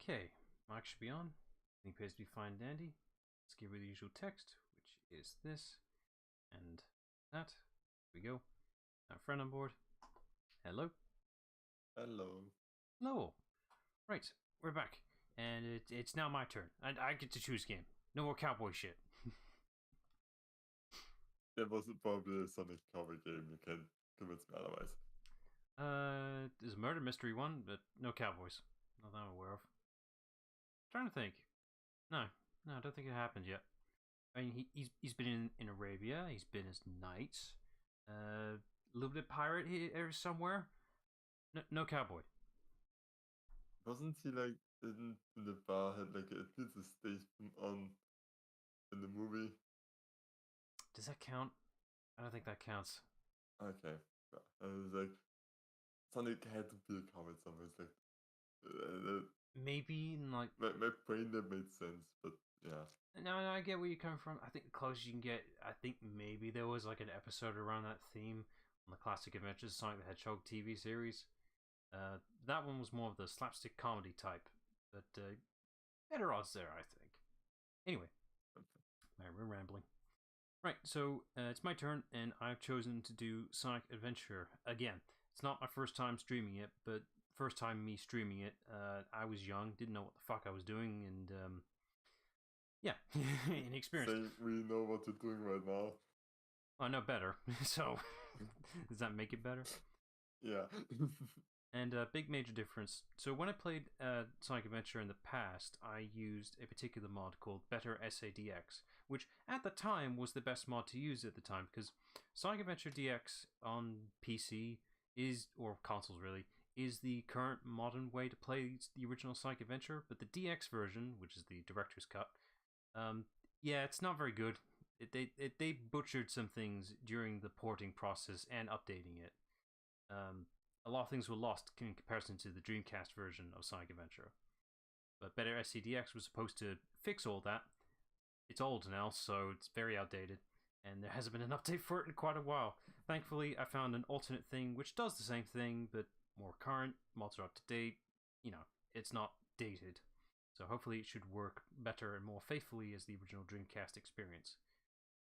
Okay, mic should be on. Everything appears to be fine and dandy. Let's give her the usual text, which is this and that. Here we go. Now, friend on board. Hello. Hello. Hello. Right, we're back. And it's now my turn. And I get to choose game. No more cowboy shit. There was probably a Sonic Cowboy game, you can convince me otherwise. There's a murder mystery one, but no cowboys. Not that I'm aware of. Trying to think. No, I don't think it happened yet. I mean, he's been in Arabia. He's been as knights. A little bit pirate here somewhere. No cowboy. Wasn't he like in the bar had like a pizza station on in the movie? Does that count? I don't think that counts. Okay. I was like, Sonic had to be a cowboy somewhere. It's like Maybe like my brain that made sense, but yeah. No, I get where you're coming from. I think the closest you can get, I think maybe there was like an episode around that theme on the Classic Adventures Sonic the Hedgehog TV series. That one was more of the slapstick comedy type, but better odds there, I think. Anyway, we're rambling. Right, so it's my turn, and I've chosen to do Sonic Adventure again. It's not my first time streaming it, but first time me streaming it. I was young, didn't know what the fuck I was doing, and yeah, inexperienced. Saying we know what you're doing right now. I know better, so does that make it better? Yeah. And a big major difference. So when I played Sonic Adventure in the past, I used a particular mod called Battle-HardendIdiots, which at the time was the best mod to use at the time, because Sonic Adventure DX on PC is, or consoles really, is the current modern way to play the original Sonic Adventure, but the DX version, which is the director's cut, yeah, it's not very good. They butchered some things during the porting process and updating it. A lot of things were lost in comparison to the Dreamcast version of Sonic Adventure. But Better SCDX was supposed to fix all that. It's old now, so it's very outdated, and there hasn't been an update for it in quite a while. Thankfully, I found an alternate thing which does the same thing, but more current, mods are up to date, you know, it's not dated. So hopefully it should work better and more faithfully as the original Dreamcast experience.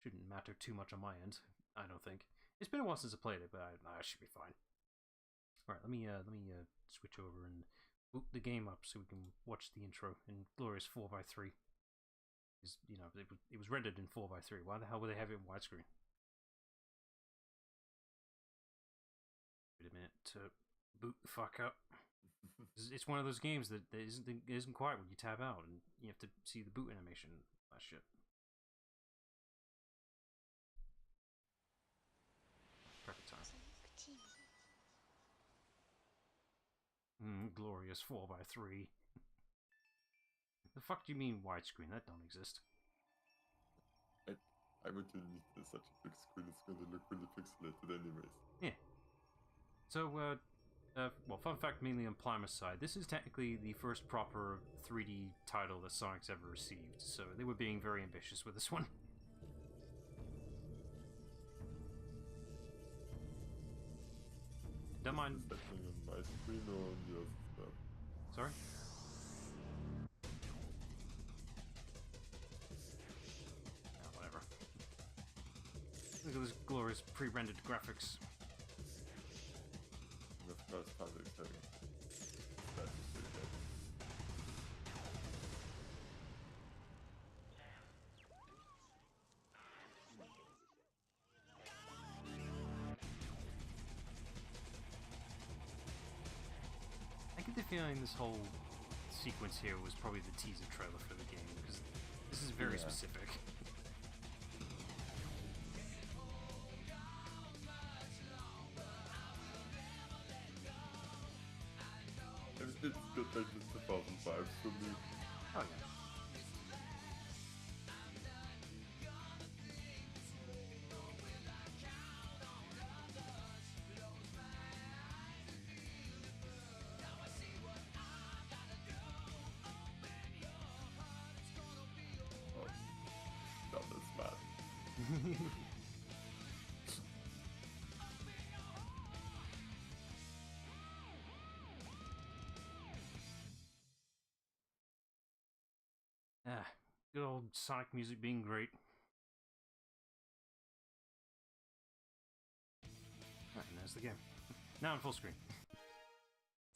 Shouldn't matter too much on my end, I don't think. It's been a while since I played it, but I should be fine. Alright, let me switch over and boot the game up so we can watch the intro in glorious 4x3. Because, you know, it was rendered in 4x3. Why the hell would they have it in widescreen? Wait a minute to boot the fuck up. It's one of those games that isn't quiet when you tab out, and you have to see the boot animation. That shit. Perfect time. Glorious 4x3. The fuck do you mean widescreen? That don't exist. I would need such a big screen. It's going to look really pixelated anyways. Yeah. So, well, fun fact mainly on Plima's side. This is technically the first proper 3D title that Sonic's ever received, so they were being very ambitious with this one. Don't mind. Is that thing on my screen or on yours? Sorry? Oh, whatever. Look at those glorious pre-rendered graphics. And of course, Patrick's having that is really good. I get the feeling this whole sequence here was probably the teaser trailer for the game, because this is very specific. It's good like the 2005 for me. Oh yeah. Oh, no, that's bad. Ah, good old Sonic music being great. Alright, and there's the game. Now in full screen.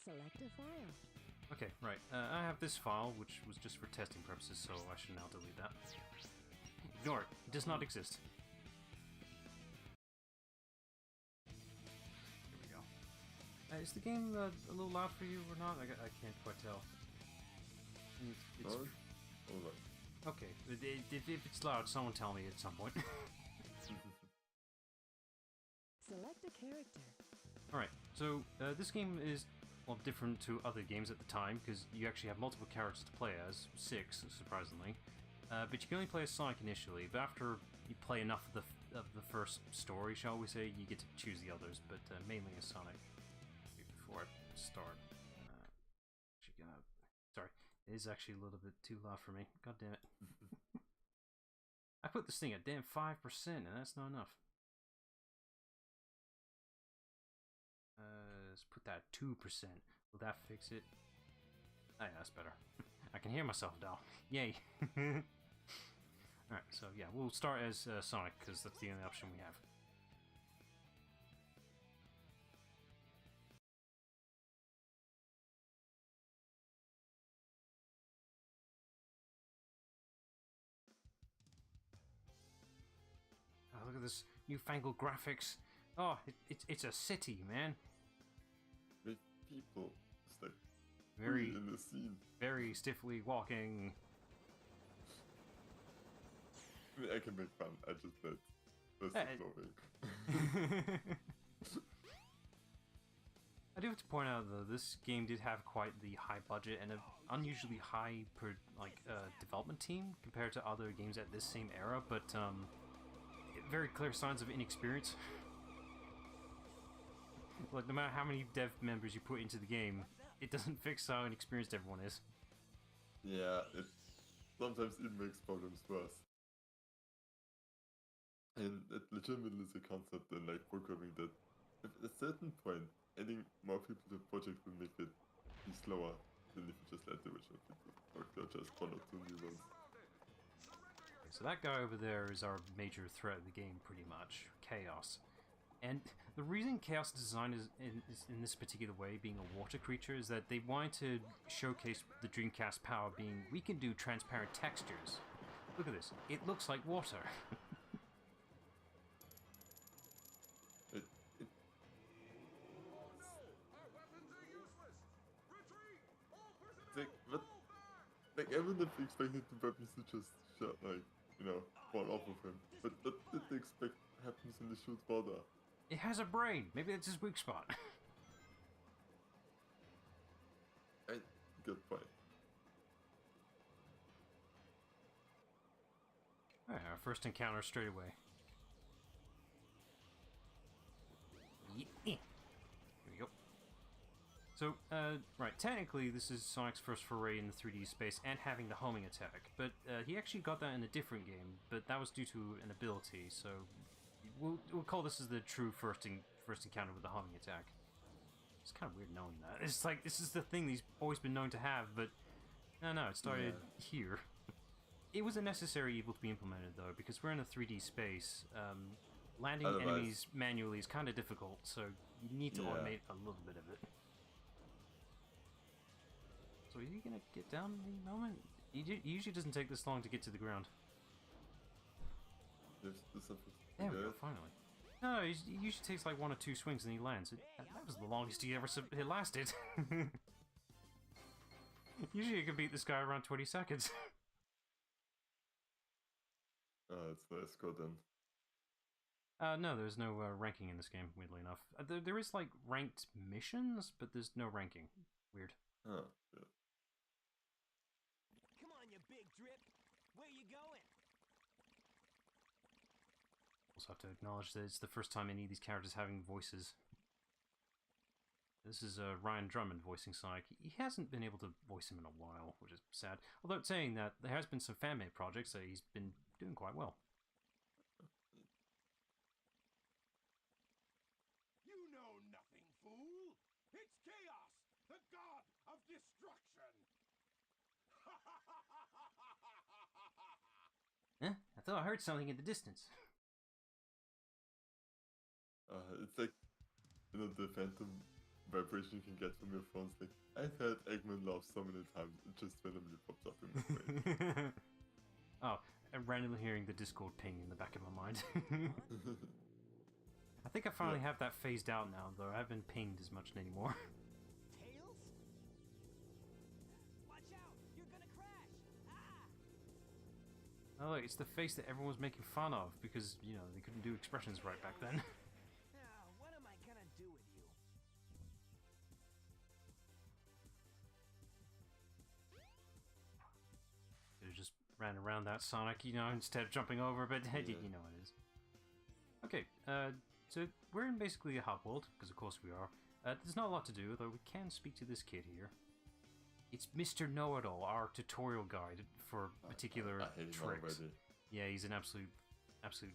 Select a file. Okay, right. I have this file, which was just for testing purposes, so I should now delete that. Ignore it. It does not exist. Here we go. Is the game a little loud for you or not? I can't quite tell. It's Alright. okay. If it's loud, someone tell me at some point. Select a character. Alright, so this game is different to other games at the time, because you actually have multiple characters to play as, 6, surprisingly. But you can only play as Sonic initially, but after you play enough of the first story, shall we say, you get to choose the others, but mainly as Sonic. Before I start, sorry, it is actually a little bit too loud for me. God damn it. I put this thing at damn 5%, and that's not enough. Let's put that at 2%. Will that fix it? Oh, yeah, that's better. I can hear myself now. Yay! Alright, so yeah, we'll start as Sonic, because that's the only option we have. Oh, look at this newfangled graphics. Oh, it's a city, man. With people, it's like Very in the scene. Very stiffly walking. I mean, I can make fun. I just let that's the flowing. I do have to point out though, this game did have quite the high budget and an unusually high development team compared to other games at this same era, but very clear signs of inexperience. Like, no matter how many dev members you put into the game, it doesn't fix how inexperienced everyone is. Yeah, sometimes it makes problems worse. And it legitimately is a concept in like programming that at a certain point, adding more people to the project will make it be slower than if you just let the original people work there, just 1 or 2 new ones. Okay, so that guy over there is our major threat of the game, pretty much. Chaos. And the reason Chaos design is in this particular way, being a water creature, is that they wanted to showcase the Dreamcast power being, we can do transparent textures. Look at this. It looks like water. Like, I wouldn't have expected the weapons to just fall off of him. But what did they expect happens when they shoot water? It has a brain. Maybe that's his weak spot. Good point. Alright, our first encounter straight away. Yeah. Here we go. So, right, technically this is Sonic's first foray in the 3D space and having the homing attack, but he actually got that in a different game, but that was due to an ability, so we'll call this as the true first encounter with the homing attack. It's kind of weird knowing that. It's like, this is the thing he's always been known to have, but no, it started here. It was a necessary evil to be implemented, though, because we're in a 3D space. Landing enemies manually is kind of difficult, so you need to automate a little bit of it. So are you gonna get down in the moment? It usually doesn't take this long to get to the ground. There we go, finally. No, it usually takes like 1 or 2 swings and he lands. That was the longest he ever lasted. Usually you can beat this guy around 20 seconds. It's nice, go then. No, there's no ranking in this game, weirdly enough. There is like ranked missions, but there's no ranking. Weird. Huh, yeah. Come on, you big drip. Where you going? Also have to acknowledge that it's the first time any of these characters having voices. This is Ryan Drummond voicing Sonic. He hasn't been able to voice him in a while, which is sad. Although saying that, there has been some fan-made projects that he's been doing quite well. You know nothing, fool! It's Chaos, the god of destruction! thought I heard something in the distance. It's like, you know, the phantom vibration you can get from your phones. Like, I've heard Eggman laugh so many times, it just randomly pops up in my brain. Oh, I'm randomly hearing the Discord ping in the back of my mind. I think I finally have that phased out now, though. I haven't been pinged as much anymore. Tails? Watch out! You're gonna crash! Ah! Oh, look, it's the face that everyone was making fun of because, you know, they couldn't do expressions right back then. Now, what am I gonna do with you? They just ran around that Sonic, you know, instead of jumping over, but you know it is. Okay, so we're in basically a hub world, because of course we are. There's not a lot to do, though we can speak to this kid here. It's Mr. Know-It-All, our tutorial guide for particular I hate him tricks. already. Yeah, he's an absolute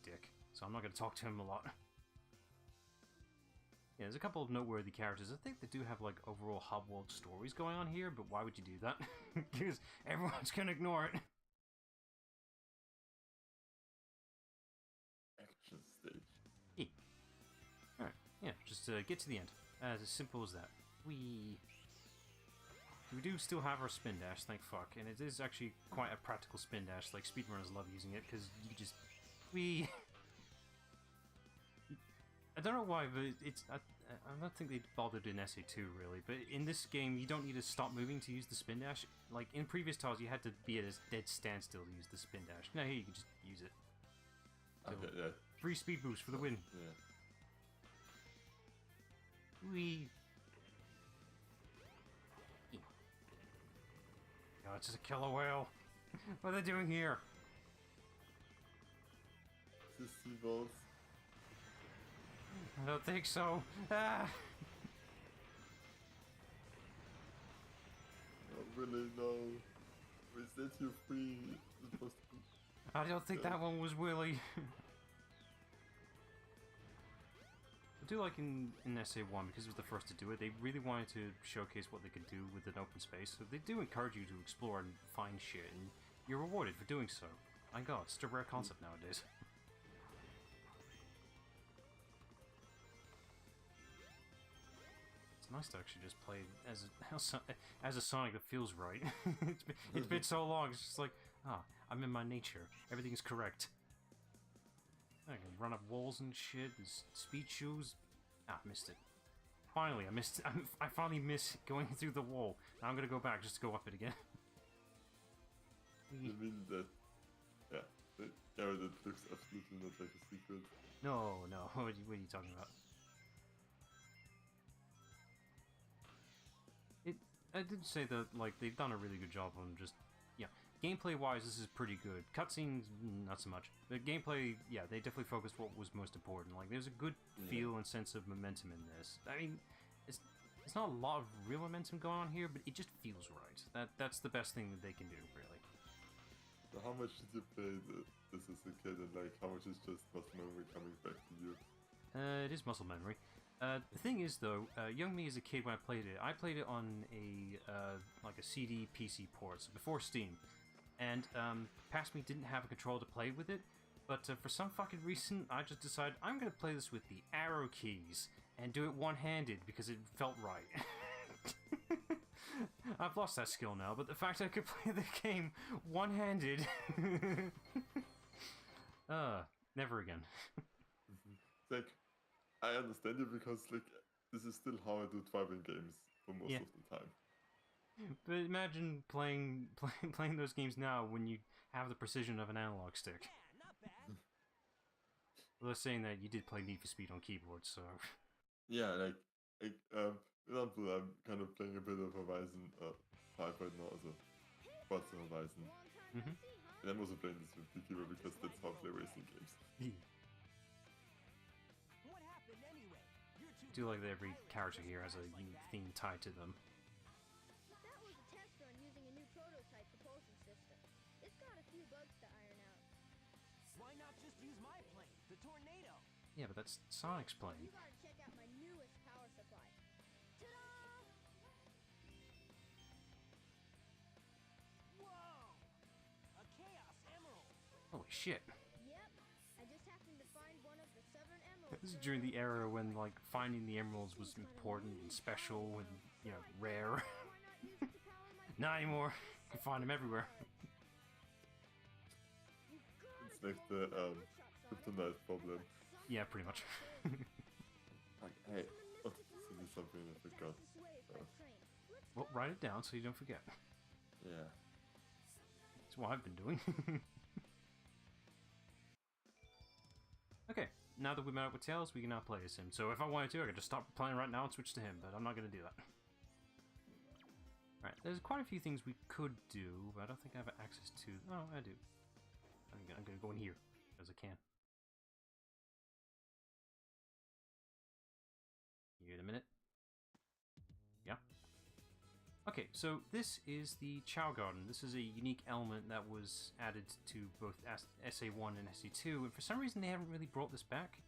dick, so I'm not going to talk to him a lot. Yeah, there's a couple of noteworthy characters. I think they do have, like, overall hub world stories going on here, but why would you do that? Because everyone's going to ignore it. Action stage. Alright, yeah, just get to the end. As simple as that. We do still have our spin dash, thank fuck, and it is actually quite a practical spin dash. Like, speedrunners love using it, because you just... I don't know why, but it's... I don't think they bothered in SA2, really, but in this game, you don't need to stop moving to use the spin dash. Like, in previous titles, you had to be at a dead standstill to use the spin dash. Now here, you can just use it. Okay, yeah. Free speed boost for the win. Yeah. Wee. Oh, it's just a killer whale. What are they doing here? Is this seaballs? I don't think so. Ah! Oh, really? No. We set you free. It's supposed to be... I don't think that one was Willy. I do like in SA1, because it was the first to do it, they really wanted to showcase what they could do with an open space, so they do encourage you to explore and find shit, and you're rewarded for doing so. My god, it's such a rare concept nowadays. It's nice to actually just play as a Sonic that feels right. It's been so long, it's just like, I'm in my nature, everything is correct. I can run up walls and shit, there's speed shoes. Missed it. Finally, I finally missed going through the wall. Now I'm gonna go back just to go up it again. You mean that... Yeah. That looks absolutely not like a secret. No, what are you talking about? I did say that, like, they've done a really good job on just... Yeah, gameplay-wise, this is pretty good. Cutscenes, not so much. But gameplay, yeah, they definitely focused what was most important. Like, there's a good feel and sense of momentum in this. I mean, it's not a lot of real momentum going on here, but it just feels right. That's the best thing that they can do, really. So how much did you play this as a kid, and like how much is just muscle memory coming back to you? It is muscle memory. The thing is, though, young me as a kid when I played it on a like a CD PC port, so before Steam, and past me didn't have a controller to play with it, but for some fucking reason, I just decided I'm gonna play this with the arrow keys and do it one-handed because it felt right. I've lost that skill now, but the fact I could play the game one-handed, never again. Like, I understand you because, like, this is still how I do driving games for most of the time. But imagine playing those games now when you have the precision of an analog stick. Yeah, not bad. Well, they're saying that you did play Need for Speed on keyboard, so... Yeah, like for example, I'm kind of playing a bit of Horizon 5 right now, also Forza Horizon. And I'm also playing this with the keyboard because that's how I play racing games. What happened anyway? You're too I do like that every character here has a unique theme tied to them. That was a test run using a new prototype propulsion system. It's got a few bugs to iron out. Why not just use my plane, the Tornado? Yeah, but that's Sonic's plane. You gotta check out my newest power supply. Ta-da! Whoa! A Chaos Emerald! Holy shit. This is during the era when, like, finding the emeralds was important and special and, you know, rare. Not anymore. You can find them everywhere. It's like the kryptonite problem. Yeah, pretty much. Like, hey, oh, this is something I forgot. Well, write it down so you don't forget. Yeah. That's what I've been doing. Okay, now that we met up with Tails, we can now play as him. So if I wanted to, I could just stop playing right now and switch to him, but I'm not going to do that. Alright, there's quite a few things we could do, but I don't think I have access to... Oh, I do. I'm going to go in here, as I can. Give it a minute. Yeah. Okay, so this is the Chow Garden. This is a unique element that was added to both SA1 and SA2, and for some reason they haven't really brought this back.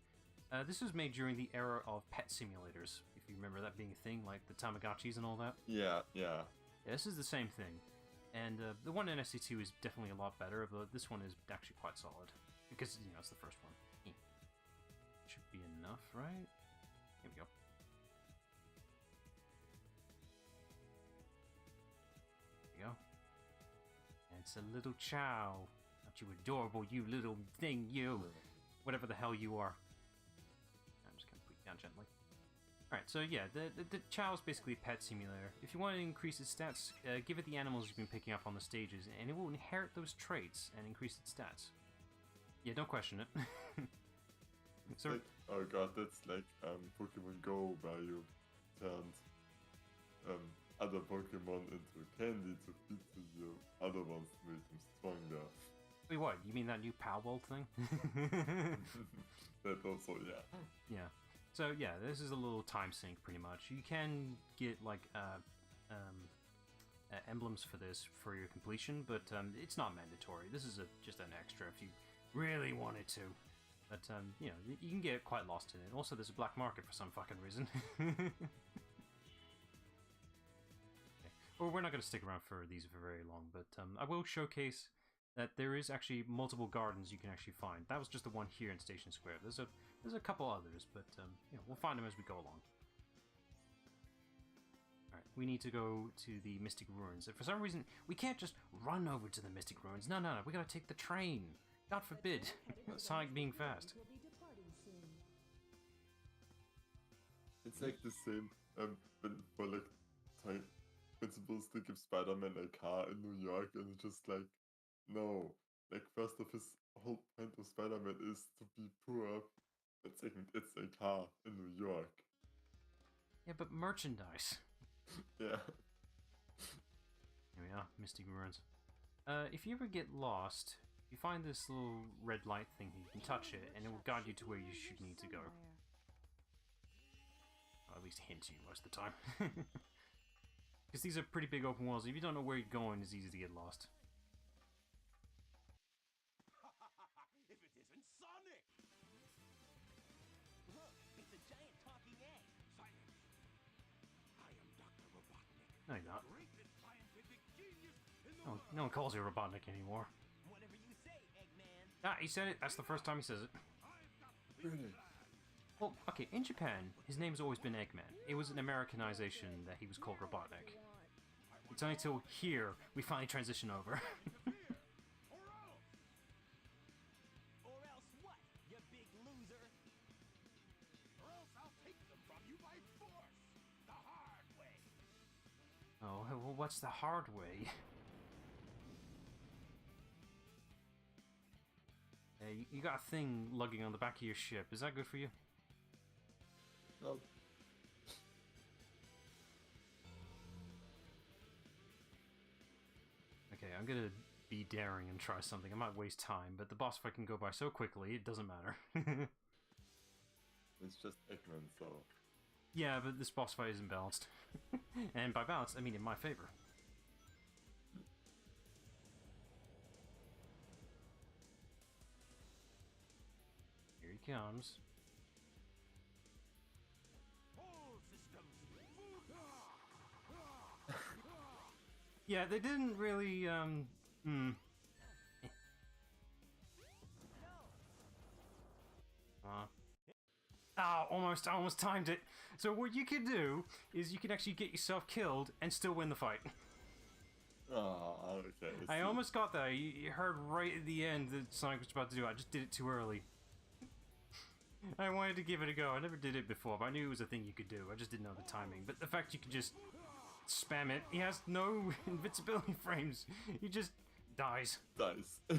This was made during the era of pet simulators, if you remember that being a thing, like the Tamagotchis and all that. Yeah. Yeah, this is the same thing. And the one in SA2 is definitely a lot better, but this one is actually quite solid. Because, you know, it's the first one. Should be enough, right? Here we go. It's a little Chow. Aren't you adorable, you little thing, you? Whatever the hell you are. I'm just gonna put you down gently. Alright, so yeah, the Chow is basically a pet simulator. If you want to increase its stats, give it the animals you've been picking up on the stages, and it will inherit those traits and increase its stats. Yeah, don't question it. So, like, oh god, that's like Pokemon Go, where you turned other Pokemon into candy to feed to you other ones to make them stronger. wait, what? You mean that new Powerball thing? That also, yeah. Yeah. So yeah, this is a little time sink, pretty much. You can get like emblems for this for your completion, but it's not mandatory. This is just an extra if you really wanted to. But you know, you can get quite lost in it. Also, there's a black market for some fucking reason. Well, we're not going to stick around for these for very long, but I will showcase that there is actually multiple gardens you can actually find. That was just the one here in Station Square. There's a couple others, but you know, we'll find them as we go along. Alright, we need to go to the Mystic Ruins. And for some reason, we can't just run over to the Mystic Ruins. No, we gotta take the train. God forbid. Sonic being fast. It's like the same, but for like time principles to give Spider-Man a car in New York, and it's just like, no. Like, first of his whole point of Spider-Man is to be poor, but second, it's a car in New York. Yeah, but merchandise. Yeah. Here we are, Mystic Ruins. If you ever get lost, you find this little red light thing, you can touch it, and it will guide you to where you should need to go. Or at least hint you most of the time. Because these are pretty big open worlds. If you don't know where you're going, it's easy to get lost. If it isn't Sonic! Look, it's a giant talking egg. Silence. I am Dr. Robotnik. No, you're not. Greatest scientific genius in the world. No one calls you Robotnik anymore. Whatever you say, Eggman. Ah, he said it. That's the first time he says it. I've got Really? Well, okay, in Japan, his name's always been Eggman. It was an Americanization that he was called Robotnik. It's only till here we finally transition over. Or else! Or else what, you big loser? Or else I'll take them from you by force! The hard way! Oh, well, what's the hard way? You got a thing lugging on the back of your ship. Is that good for you? No. Okay, I'm gonna be daring and try something. I might waste time, but the boss fight can go by so quickly, it doesn't matter. It's just Eggman, so... Yeah, but this boss fight isn't balanced. And by balanced, I mean in my favor. Here he comes. All systems! Yeah, they didn't really, I almost timed it. So what you can do is you can actually get yourself killed and still win the fight. Ah, okay. I almost got that. You heard right at the end that Sonic was about to do it. I just did it too early. I wanted to give it a go. I never did it before, but I knew it was a thing you could do. I just didn't know the timing. But the fact you can just spam it, he has no invincibility frames. He just dies. Dice. No.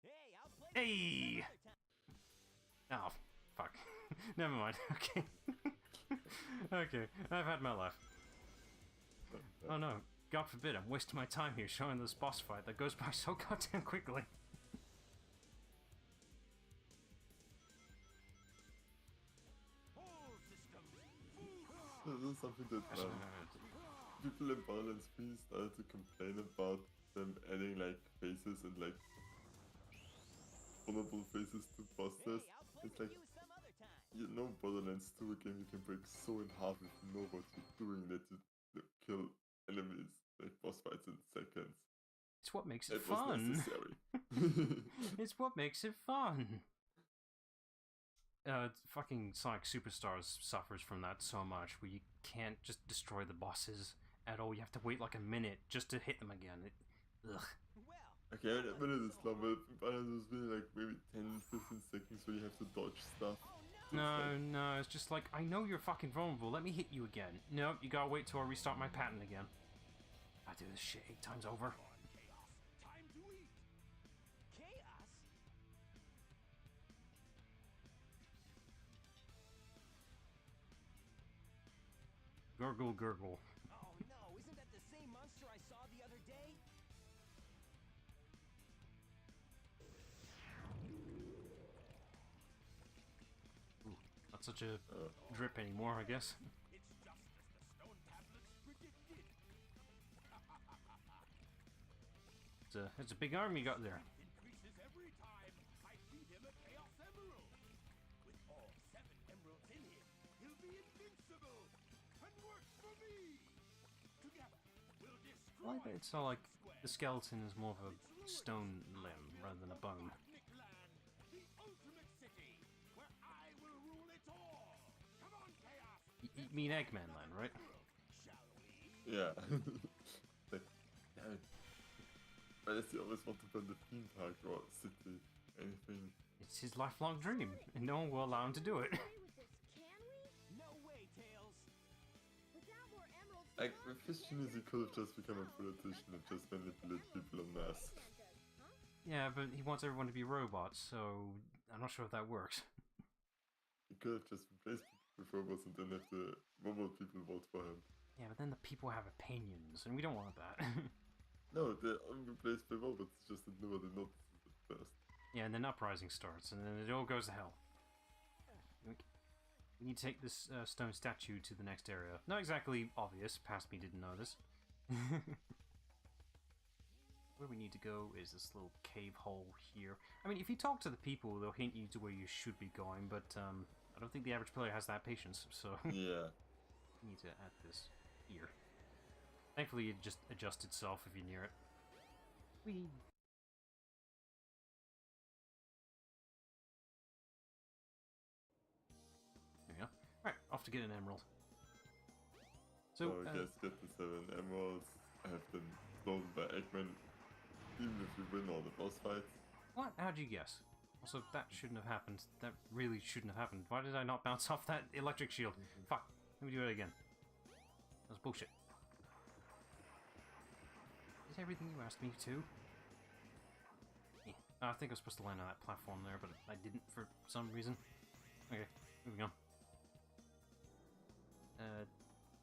Hey, I'll play Hey! another time. Oh, fuck. Never mind. Okay. Okay, I've had my laugh. Oh no, God forbid I'm wasting my time here showing this boss fight that goes by so goddamn quickly. Whole systems. This is something that people in Battle-Hardened 3 started to complain about them adding like faces and like vulnerable faces to bosses. Hey, I'll play It's with like, you some other time. you know, Borderlands 2 a game you can break so in half if you know what you're doing that you kill enemies like boss fights in seconds. It's what makes it It was fun. necessary. It's what makes it fun. Fucking Sonic Superstars suffers from that so much, where you can't just destroy the bosses at all. You have to wait like a minute just to hit them again. Ugh. Well, Okay, a minute is long, but Battle-Hardened was really like maybe 10, 15 seconds where you have to dodge stuff. No, it's just like, I know you're fucking vulnerable, let me hit you again. Nope, you gotta wait till I restart my pattern again. I do this shit 8 times over. chaos. Time to eat. Chaos? Gurgle, gurgle. Oh no, isn't that the same monster I saw the other day? Ooh, not such a drip anymore, I guess. It's just as the stone tablets predicted. It's a big army you got there. Increases every time I feed him a Chaos Emerald. With all 7 emeralds in him, he'll be invincible and work for me. Together, we'll I destroy like that it's all like the skeleton is more of a stone limb rather than a bone. Robotnik Land, the ultimate city, where I will rule it all. Come on, Chaos. You mean Eggman Land, right? Shall we? Yeah. Like, damn it. I guess you always want to build a theme park or city, anything. It's his lifelong dream, and no one will allow him to do it. Play with this, can we? No way, Tails. Without more emeralds, Like, Sonic with his genius, he could have just become a politician and just manipulate people en masse. does, huh? Yeah, but he wants everyone to be robots, so I'm not sure if that works. He could have just replaced people with robots and then have the robot people vote for him. Yeah, but then the people have opinions, and we don't want that. No, they're unreplaced by robots, it's just that nobody notices it first. Yeah, and then Uprising starts, and then it all goes to hell. We need to take this stone statue to the next area. Not exactly obvious, past me didn't notice. Where we need to go is this little cave hole here. I mean, if you talk to the people, they'll hint you to where you should be going, but I don't think the average player has that patience, so Yeah. we need to add this here. Thankfully, it just adjusts itself if you're near it. Whee! There we go. Alright, off to get an emerald. So, I guess get the 7 emeralds have been stolen by Eggman, even if you win all the boss fights. what? How'd you guess? Also, that shouldn't have happened. That really shouldn't have happened. Why did I not bounce off that electric shield? Fuck. Let me do it again. That was bullshit. Is everything you asked me to? Yeah. I think I was supposed to land on that platform there, but I didn't for some reason. Okay, moving on.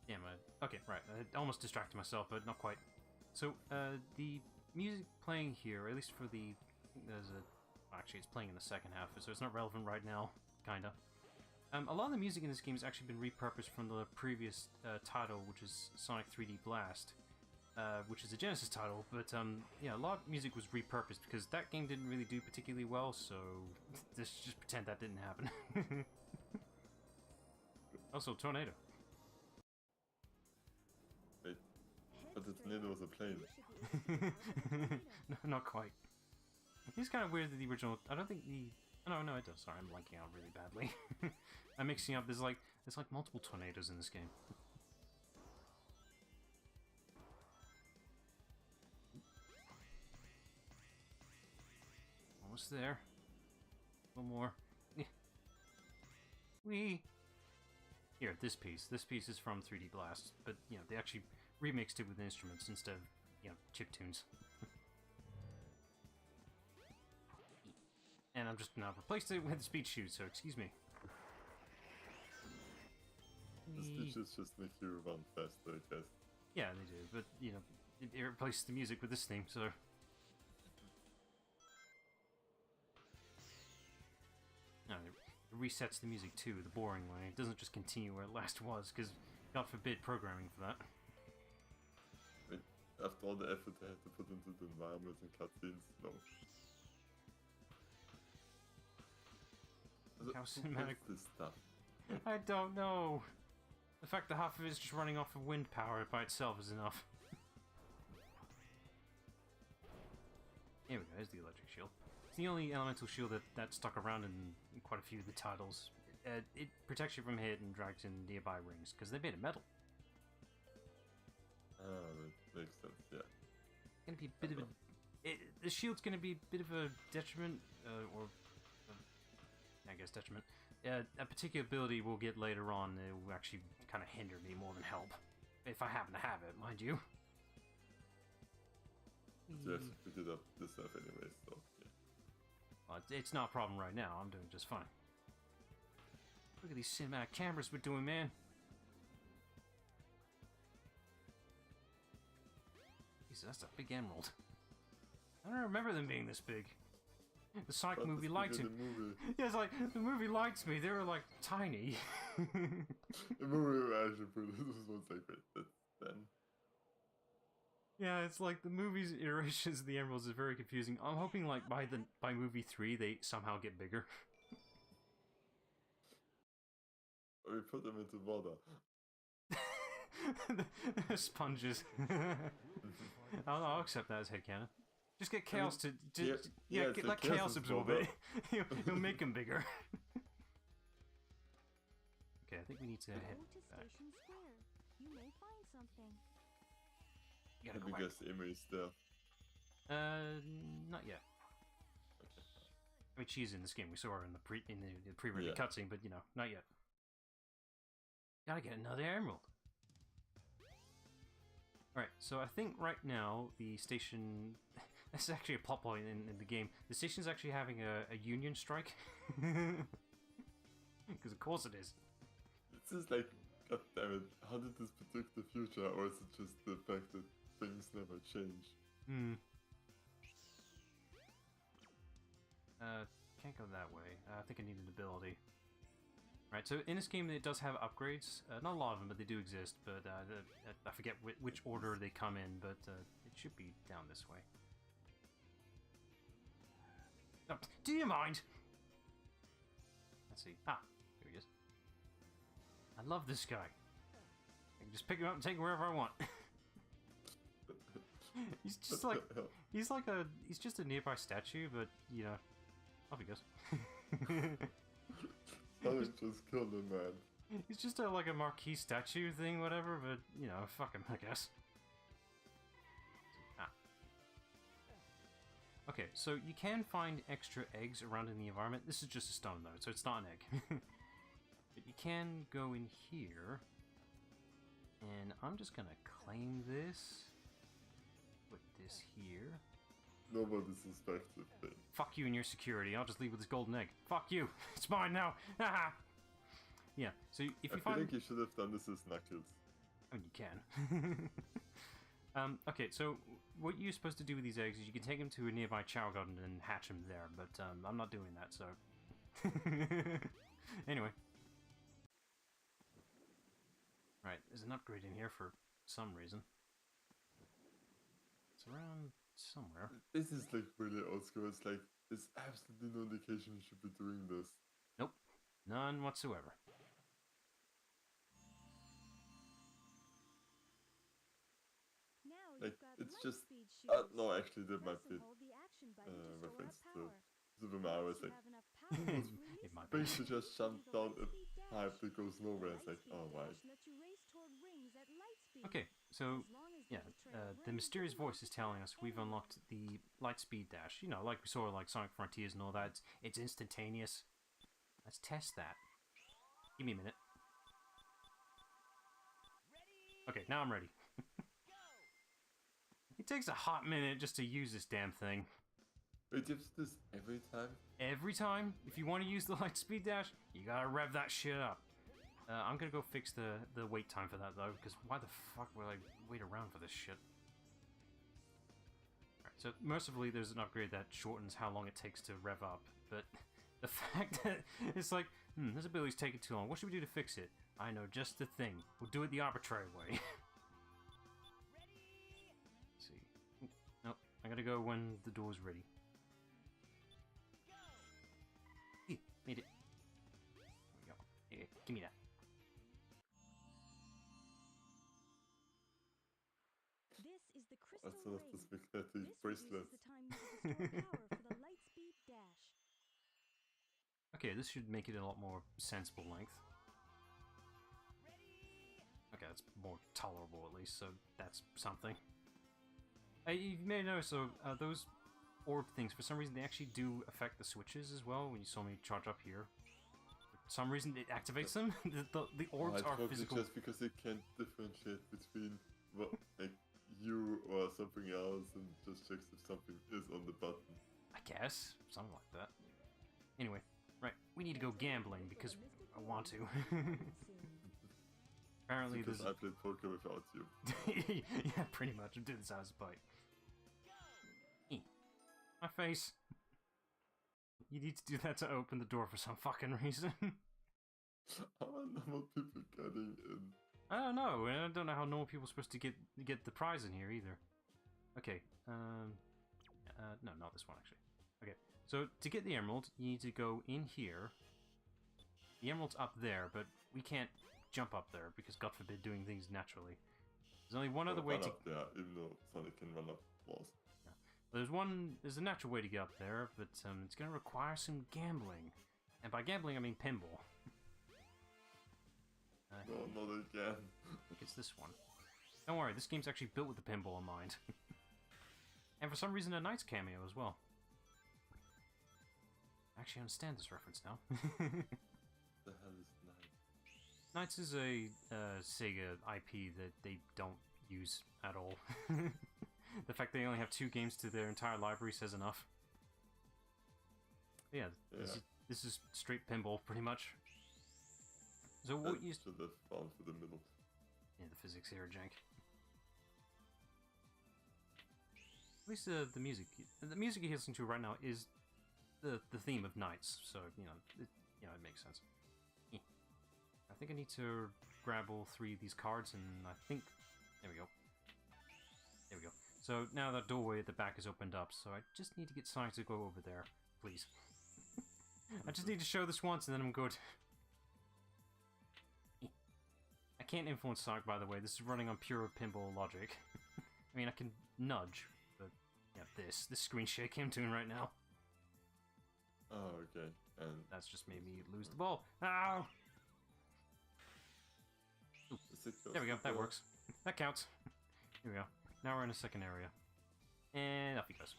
Damn, okay, right. I almost distracted myself, but not quite. So, the music playing here, at least for the... I think there's a... Actually, it's playing in the second half, so it's not relevant right now, kinda. A lot of the music in this game has actually been repurposed from the previous title, which is Sonic 3D Blast, which is a Genesis title, but yeah, a lot of music was repurposed because that game didn't really do particularly well, so let's just pretend that didn't happen. Also, tornado. Wait, but the tornado was a plane. No, not quite. It's kind of weird that the original. I don't think the. Oh, no, it does. Sorry, I'm blanking out really badly. I'm mixing up. There's like multiple tornadoes in this game. Almost there. One more. Wee. Here, this piece. This piece is from 3D Blast, but you know they actually remixed it with instruments instead of chip tunes. And I'm just now replaced it with speed shoes. So excuse me. The speeches just make you run faster, I guess. Yeah, they do, but you know it replaces the music with this theme, so. No, it resets the music too, the boring way. It doesn't just continue where it last was, because God forbid programming for that. I mean, after all the effort they had to put into the environment and cutscenes, no. How Who cinematic. makes this stuff? I don't know. The fact that half of it is just running off of wind power by itself is enough. Here we go, there's the electric shield. It's the only elemental shield that stuck around in quite a few of the titles. It protects you from hit and drags in nearby rings, because they made it metal. Ah, that makes sense, yeah. It's gonna be a bit of a... the shield's gonna be a bit of a detriment, I guess detriment. A particular ability we'll get later on that will actually kind of hinder me more than help. If I happen to have it, mind you. You have to pick it up this stuff anyway, so yeah. Well, it's not a problem right now. I'm doing just fine. Look at these cinematic cameras we're doing, man. Jesus, that's a big emerald. I don't remember them being this big. The Sonic But movie it's liked bigger him. than movie. Yeah, it's like, the movie liked me. They were, like, tiny. The movie actually put this was one second. That's then. Yeah, it's like the movie's iterations of the emeralds is very confusing. I'm hoping, like, by movie 3, they somehow get bigger. Or we put them into water. Sponges. I'll accept that as headcanon. Just get Chaos to... yeah, let so Chaos Chaos absorb absorb it. He'll make him bigger. Okay, I think we need to head Go to back. Station Square. You may find something. You gotta Let go me back. guess Amy's there. Not yet. Okay. I mean, she's in this game. We saw her in the pre-rendered Yeah. cutscene, but you know, not yet. Gotta get another emerald. Alright, so I think right now the station... This is actually a plot point in the game. The station's actually having a union strike. Because of course it is. It's just like, god damn it, how did this predict the future, or is it just the fact that things never change? Can't go that way. I think I need an ability. Right, so in this game it does have upgrades. Not a lot of them, but they do exist. But I forget which order they come in, but it should be down this way. Oh, do you mind? Let's see. Ah, here he is. I love this guy. I can just pick him up and take him wherever I want. He's just like he's just a nearby statue, but you know, off he goes. Sonic just killed a man. He's just like a marquee statue thing, whatever. But you know, fuck him, I guess. Ah. Okay, so you can find extra eggs around in the environment. This is just a stone though, so it's not an egg. But you can go in here, and I'm just gonna claim this. Put this here. Nobody suspects a thing. Fuck you and your security. I'll just leave with this golden egg. Fuck you. It's mine now. Haha. Yeah. So if you I find, think you should have done this as Knuckles. I mean, you can. Okay. So what you're supposed to do with these eggs is you can take them to a nearby chow garden and hatch them there. But I'm not doing that. So anyway. Right. There's an upgrade in here for some reason. It's around somewhere. This is like really old school. It's like, there's absolutely no indication you should be doing this. Nope. None whatsoever. Now Like, you've got it's light just... speed shoes. no, actually, that Press might be... and hold the action reference to Super Mario. It's like, It might be. basically just jump down a pipe that goes nowhere. It's like, oh my. Okay, so yeah, the mysterious voice is telling us we've unlocked the Lightspeed Dash. You know, like we saw like Sonic Frontiers and all that. It's instantaneous. Let's test that. Give me a minute. Okay, now I'm ready. It takes a hot minute just to use this damn thing. It gives this every time? Every time, if you want to use the Lightspeed Dash, you gotta rev that shit up. I'm gonna go fix the wait time for that though, because why the fuck would I wait around for this shit? Alright, so mercifully there's an upgrade that shortens how long it takes to rev up, but the fact that it's like, this ability's taking too long, what should we do to fix it? I know just the thing. We'll do it the arbitrary way. Let's see. Nope, I gotta go when the door's ready. Made it. There we go. Here, give me that. This is the crystal That's enough ring. to spaghetti This bracelet. reduces the time needed to store power for the Lightspeed Dash. Okay, this should make it a lot more sensible length. Okay, that's more tolerable at least, so that's something. You may notice, though, those orb things, for some reason, they actually do affect the switches as well, when you saw me charge up here. For some reason, it activates them. the orbs are probably physical. just because they can't differentiate between what, like, you or something else and just checks if something is on the button. I guess. Something like that. Anyway, right, we need to go gambling, because I want to. Apparently Because there's... I played poker without you. Yeah, pretty much. I'm doing this as a bite. My face. You need to do that to open the door for some fucking reason. How are normal people getting in? I don't know. I don't know how normal people are supposed to get the prize in here either. Okay. No, not this one actually. Okay. So to get the emerald, you need to go in here. The emerald's up there, but we can't jump up there because God forbid doing things naturally. There's only one other way to. Up there, even though Sonic can run up walls. There's a natural way to get up there, but it's going to require some gambling. And by gambling, I mean pinball. No, not again. I think it's this one. Don't worry, this game's actually built with the pinball in mind. And for some reason, a Knights cameo as well. I actually understand this reference now. The hell is Knights? Knights is a Sega IP that they don't use at all. The fact they only have 2 games to their entire library says enough. But yeah, this is straight pinball, pretty much. So what you... should have gone for the middle. Yeah, the physics here are jank. At least the music you're listening to right now is the theme of Knights, so it makes sense. I think I need to grab all 3 of these cards, and I think there we go. There we go. So now that doorway at the back is opened up, so I just need to get Sonic to go over there, please. I just need to show this once, and then I'm good. I can't influence Sonic, by the way. This is running on pure pinball logic. I mean, I can nudge, but yeah, this screen shake I'm doing right now. Oh, okay. And that's just made me lose the ball. Ow! There we go. That works. That counts. Here we go. Now we're in a second area. And off he goes.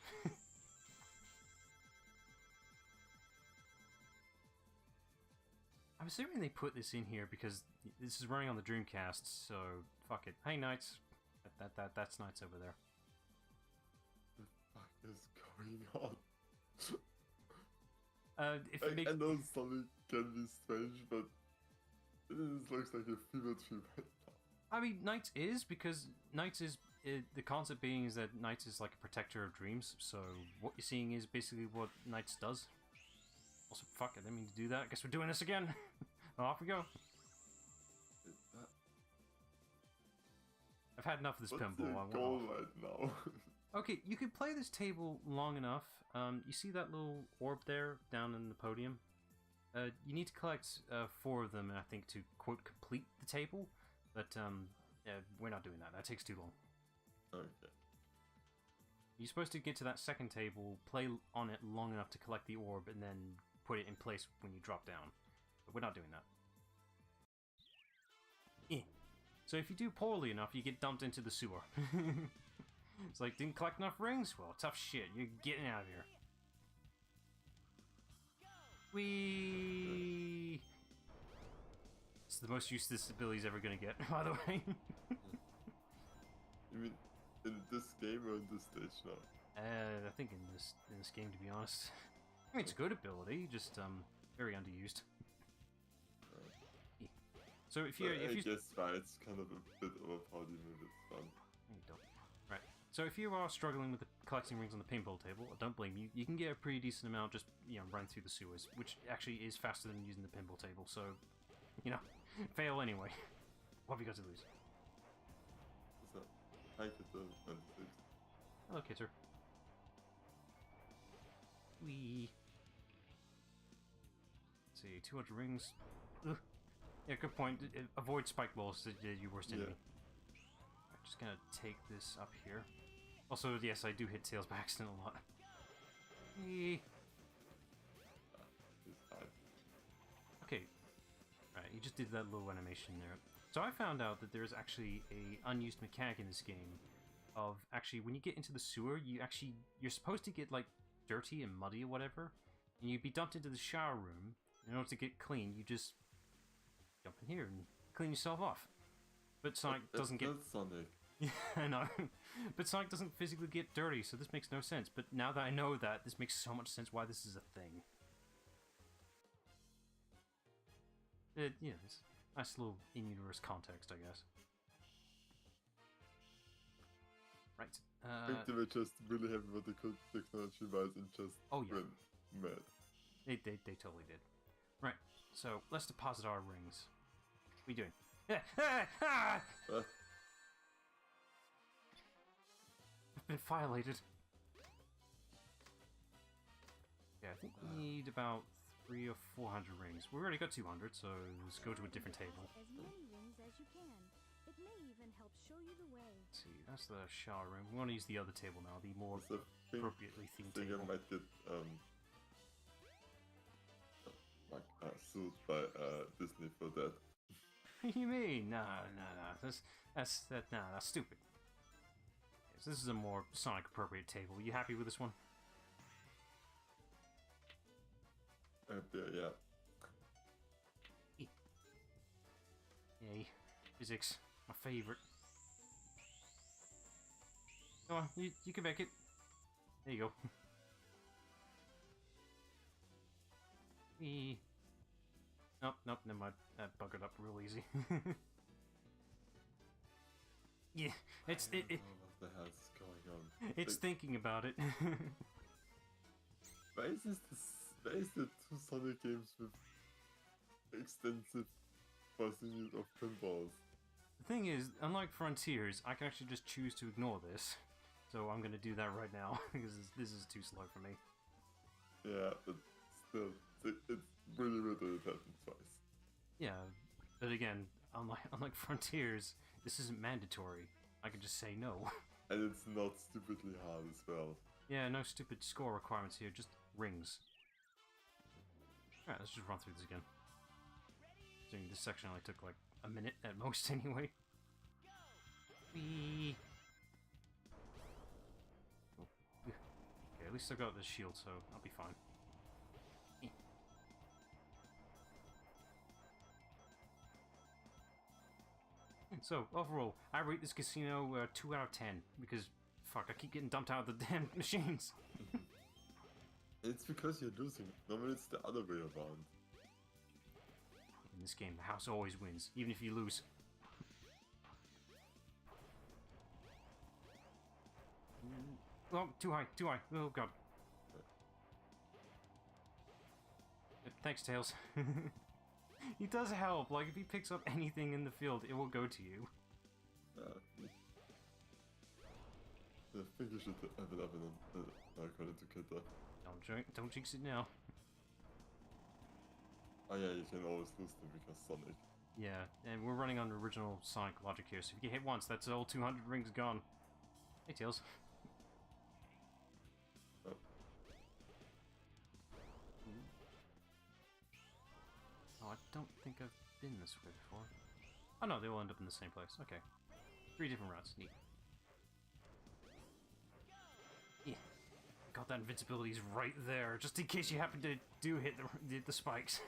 I'm assuming they put this in here because this is running on the Dreamcast, so fuck it. Hey, Knights. That's Knights over there. What the fuck is going on? I know Sonic can be strange, but this looks like a fever dream right now. I mean, Knights is, because Knights is... the concept being is that Knights is like a protector of dreams, so what you're seeing is basically what Knights does. Also, fuck, I didn't mean to do that. I guess we're doing this again. Well, off we go. I've had enough of this pinball. What's the goal right now? Okay, you could play this table long enough. You see that little orb there down in the podium? You need to collect 4 of them, I think, to, quote, complete the table. But, yeah, we're not doing that. That takes too long. Okay. You're supposed to get to that second table, play on it long enough to collect the orb, and then put it in place when you drop down. But we're not doing that. Eh. So if you do poorly enough, you get dumped into the sewer. It's like, didn't collect enough rings? Well, tough shit. You're getting out of here. Whee! It's the most use this ability's ever gonna get, by the way. You mean in this game or in this stage now? I think in this game, to be honest. I mean, it's a good ability, just very underused. Yeah. So if you guess right, it's kind of a bit overpowered even if it's fun. You don't. Right. So if you are struggling with collecting rings on the pinball table, I don't blame you. You can get a pretty decent amount just running through the sewers, which actually is faster than using the pinball table. So, fail anyway. What have you got to lose? So, hi Kitter, 96. Hello, Kitter. Wee. Let's see, 200 rings. Ugh. Yeah, good point. Avoid spike balls, your worst enemy. I'm just gonna take this up here. Also, yes, I do hit Tails by accident a lot. Wee. Okay. Right, you just did that little animation there. So I found out that there's actually a unused mechanic in this game of actually when you get into the sewer, you're supposed to get like dirty and muddy or whatever, and you'd be dumped into the shower room. In order to get clean, you just jump in here and clean yourself off. But Sonic doesn't get. Sonic. Yeah, I know. But Sonic doesn't physically get dirty, so this makes no sense. But now that I know that, this makes so much sense why this is a thing. It's a nice little in-universe context, I guess. Right. I think they were just really happy with the technology-wise and just went mad. They totally did. Right. So let's deposit our rings. What are you doing? I've been violated. Yeah, I think we need about 300 or 400 rings. We already got 200, so let's go to a different table. As many rings as you can. It may even help show you the way. Let's see, that's the shower room. We want to use the other table now, the more appropriately themed I think table. I might get sued by Disney for that. What do you mean? Nah. That's stupid. Yes, this is a more Sonic appropriate table. You happy with this one? Yeah. Yay. Physics. My favorite. Come on, you can make it. There you go. Nope, never mind. That buggered up real easy. Yeah, I don't know what the hell's going on. It's thinking about it. Why is the two Sonic games with extensive buzzing use of pinballs? The thing is, unlike Frontiers, I can actually just choose to ignore this. So I'm gonna do that right now, because this is too slow for me. Yeah, but still, it's really weird that it happened twice. Yeah, but again, unlike Frontiers, this isn't mandatory. I can just say no. And it's not stupidly hard as well. Yeah, no stupid score requirements here, just rings. Alright, let's just run through this again. Doing this section only took like a minute at most anyway. Whee! Okay, at least I got this shield, so I'll be fine. So, overall, I rate this casino 2 out of 10, because, fuck, I keep getting dumped out of the damn machines. It's because you're losing. Normally it's the other way around. In this game, the house always wins, even if you lose. Oh, too high. Oh, God. Thanks, Tails. He does help. Like, if he picks up anything in the field, it will go to you. I think you should have it up and according to Kitta. Don't jinx it now. Oh yeah, you can always lose them because Sonic. Yeah, and we're running on original Sonic logic here, so if you get hit once, that's all 200 rings gone. Hey, Tails. I don't think I've been this way before. Oh no, they all end up in the same place. Okay. 3 different routes. Neat. Yeah. God, that invincibility is right there, just in case you happen to hit the spikes.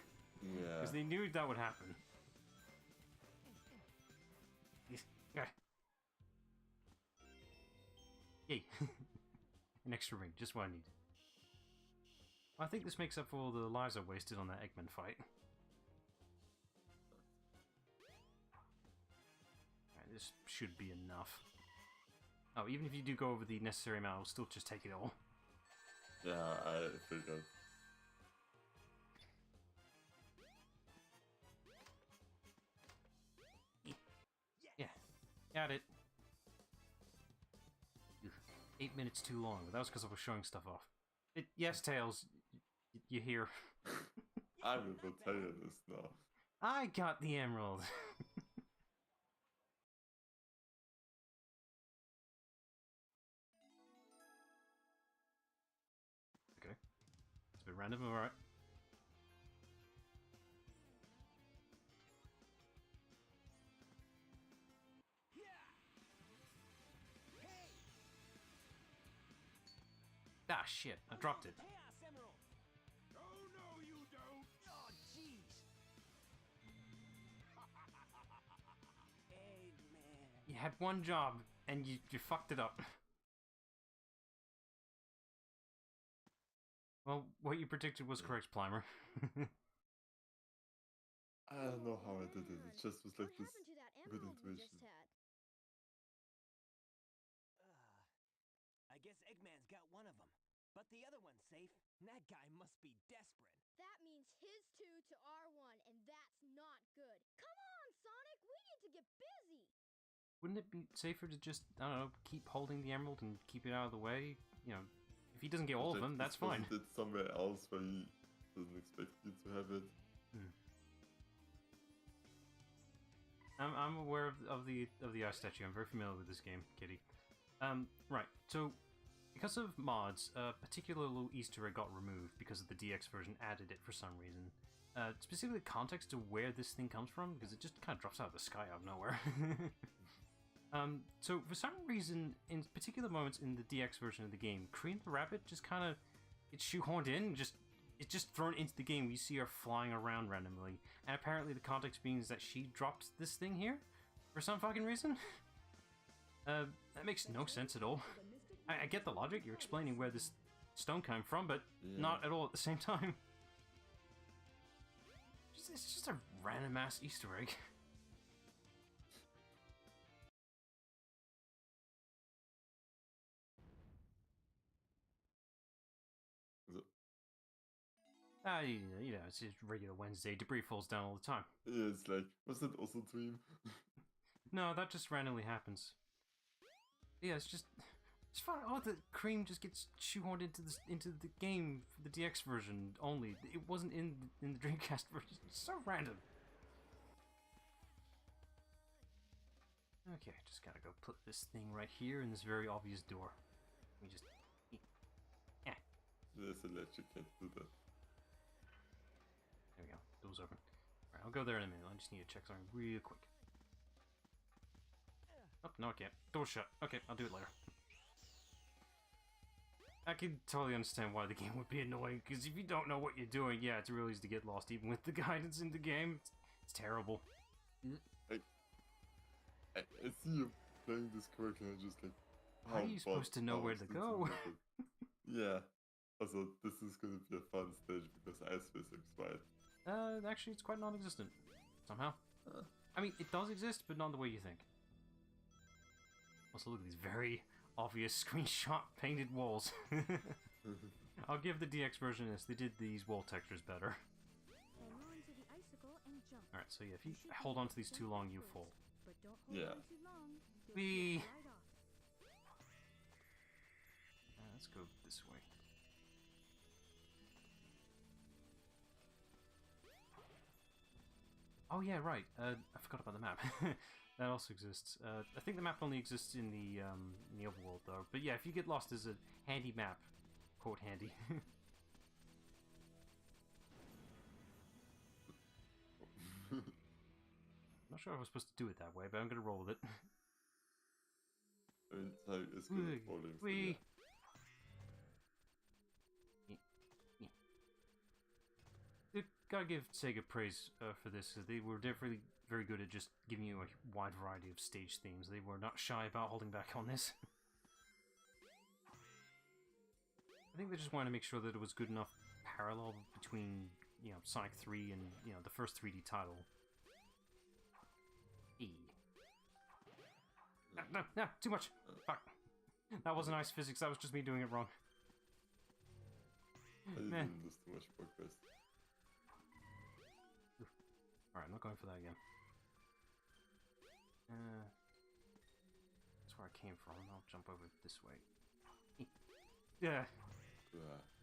Yeah. Because they knew that would happen. Yeah. Yay. An extra ring, just what I need. I think this makes up for all the lives I wasted on that Eggman fight. Alright, this should be enough. Oh, even if you do go over the necessary amount, I'll still just take it all. Yeah, I figured. Yeah, got it. 8 minutes too long, but that was because I was showing stuff off. Yes, Tails, you hear. I'm a protagonist now. I got the emerald. Okay. It's a bit random, alright. Ah, shit, I dropped it. Chaos Emerald! Oh, no, you don't! Oh, jeez! Eggman! You had one job, and you fucked it up. Well, what you predicted was correct, Plimer. I don't know how I did it. It just was like What this happened to that good emerald we intuition. just had? I guess Eggman's got one of them. But the other one's safe. That guy must be desperate. That means his 2 to our 1, and that's not good. Come on, Sonic! We need to get busy! Wouldn't it be safer to just, I don't know, keep holding the emerald and keep it out of the way? You know, if he doesn't get all of them, that's fine. It somewhere else where he doesn't expect you to have it. I'm aware of the ice statue. I'm very familiar with this game, Kitty. Right. So, because of mods, a particular little Easter egg got removed because of the DX version added it for some reason. Specifically, context to where this thing comes from, because it just kind of drops out of the sky out of nowhere. So for some reason, in particular moments in the DX version of the game, Korean the Rabbit just kind of it's shoehorned in, it's just thrown into the game. You see her flying around randomly, and apparently the context means that she dropped this thing here for some fucking reason. That makes no sense at all. I get the logic. You're explaining where this stone came from, but not at all at the same time. It's just a random ass Easter egg. You know, it's just regular Wednesday. Debris falls down all the time. Yeah, it's like, was that also Dream? No, that just randomly happens. Yeah, it's fun. Oh, the cream just gets shoehorned into the game for the DX version only. It wasn't in the Dreamcast version. It's so random. Okay, just gotta go put this thing right here in this very obvious door. Let me just. Yeah. There's a ledge, you can't do that. There we go. Door's open. Alright, I'll go there in a minute. I just need to check something real quick. Oh, no I can't. Door's shut. Okay, I'll do it later. I can totally understand why the game would be annoying, because if you don't know what you're doing, yeah, it's really easy to get lost even with the guidance in the game. It's terrible. I see you playing this correctly and just like... How are you supposed to know where to go? Yeah. Also, this is gonna be a fun stage because ice physics, right? Actually, it's quite non-existent. Somehow. I mean, it does exist, but not the way you think. Also, look at these very obvious screenshot painted walls. I'll give the DX version this. They did these wall textures better. Hang on to the icicle and jump. Alright, so yeah, if you hold on to these too long, you fall. But don't hold Yeah. on too long. You'll Whee! slip right off. Let's go this way. Oh yeah, right. I forgot about the map. That also exists. I think the map only exists in the overworld though. But yeah, if you get lost, there's a handy map. Quote handy. Not sure I was supposed to do it that way, but I'm gonna roll with it. I mean, Tyke is good at bowling, so yeah. Gotta give Sega praise for this, because they were definitely very good at just giving you a wide variety of stage themes. They were not shy about holding back on this. I think they just wanted to make sure that it was good enough parallel between, you know, Sonic 3 and, you know, the first 3D title. E. No, too much! Fuck. That wasn't ice physics, that was just me doing it wrong. I didn't lose too much progress. Alright, I'm not going for that again. That's where I came from. I'll jump over this way. Yeah.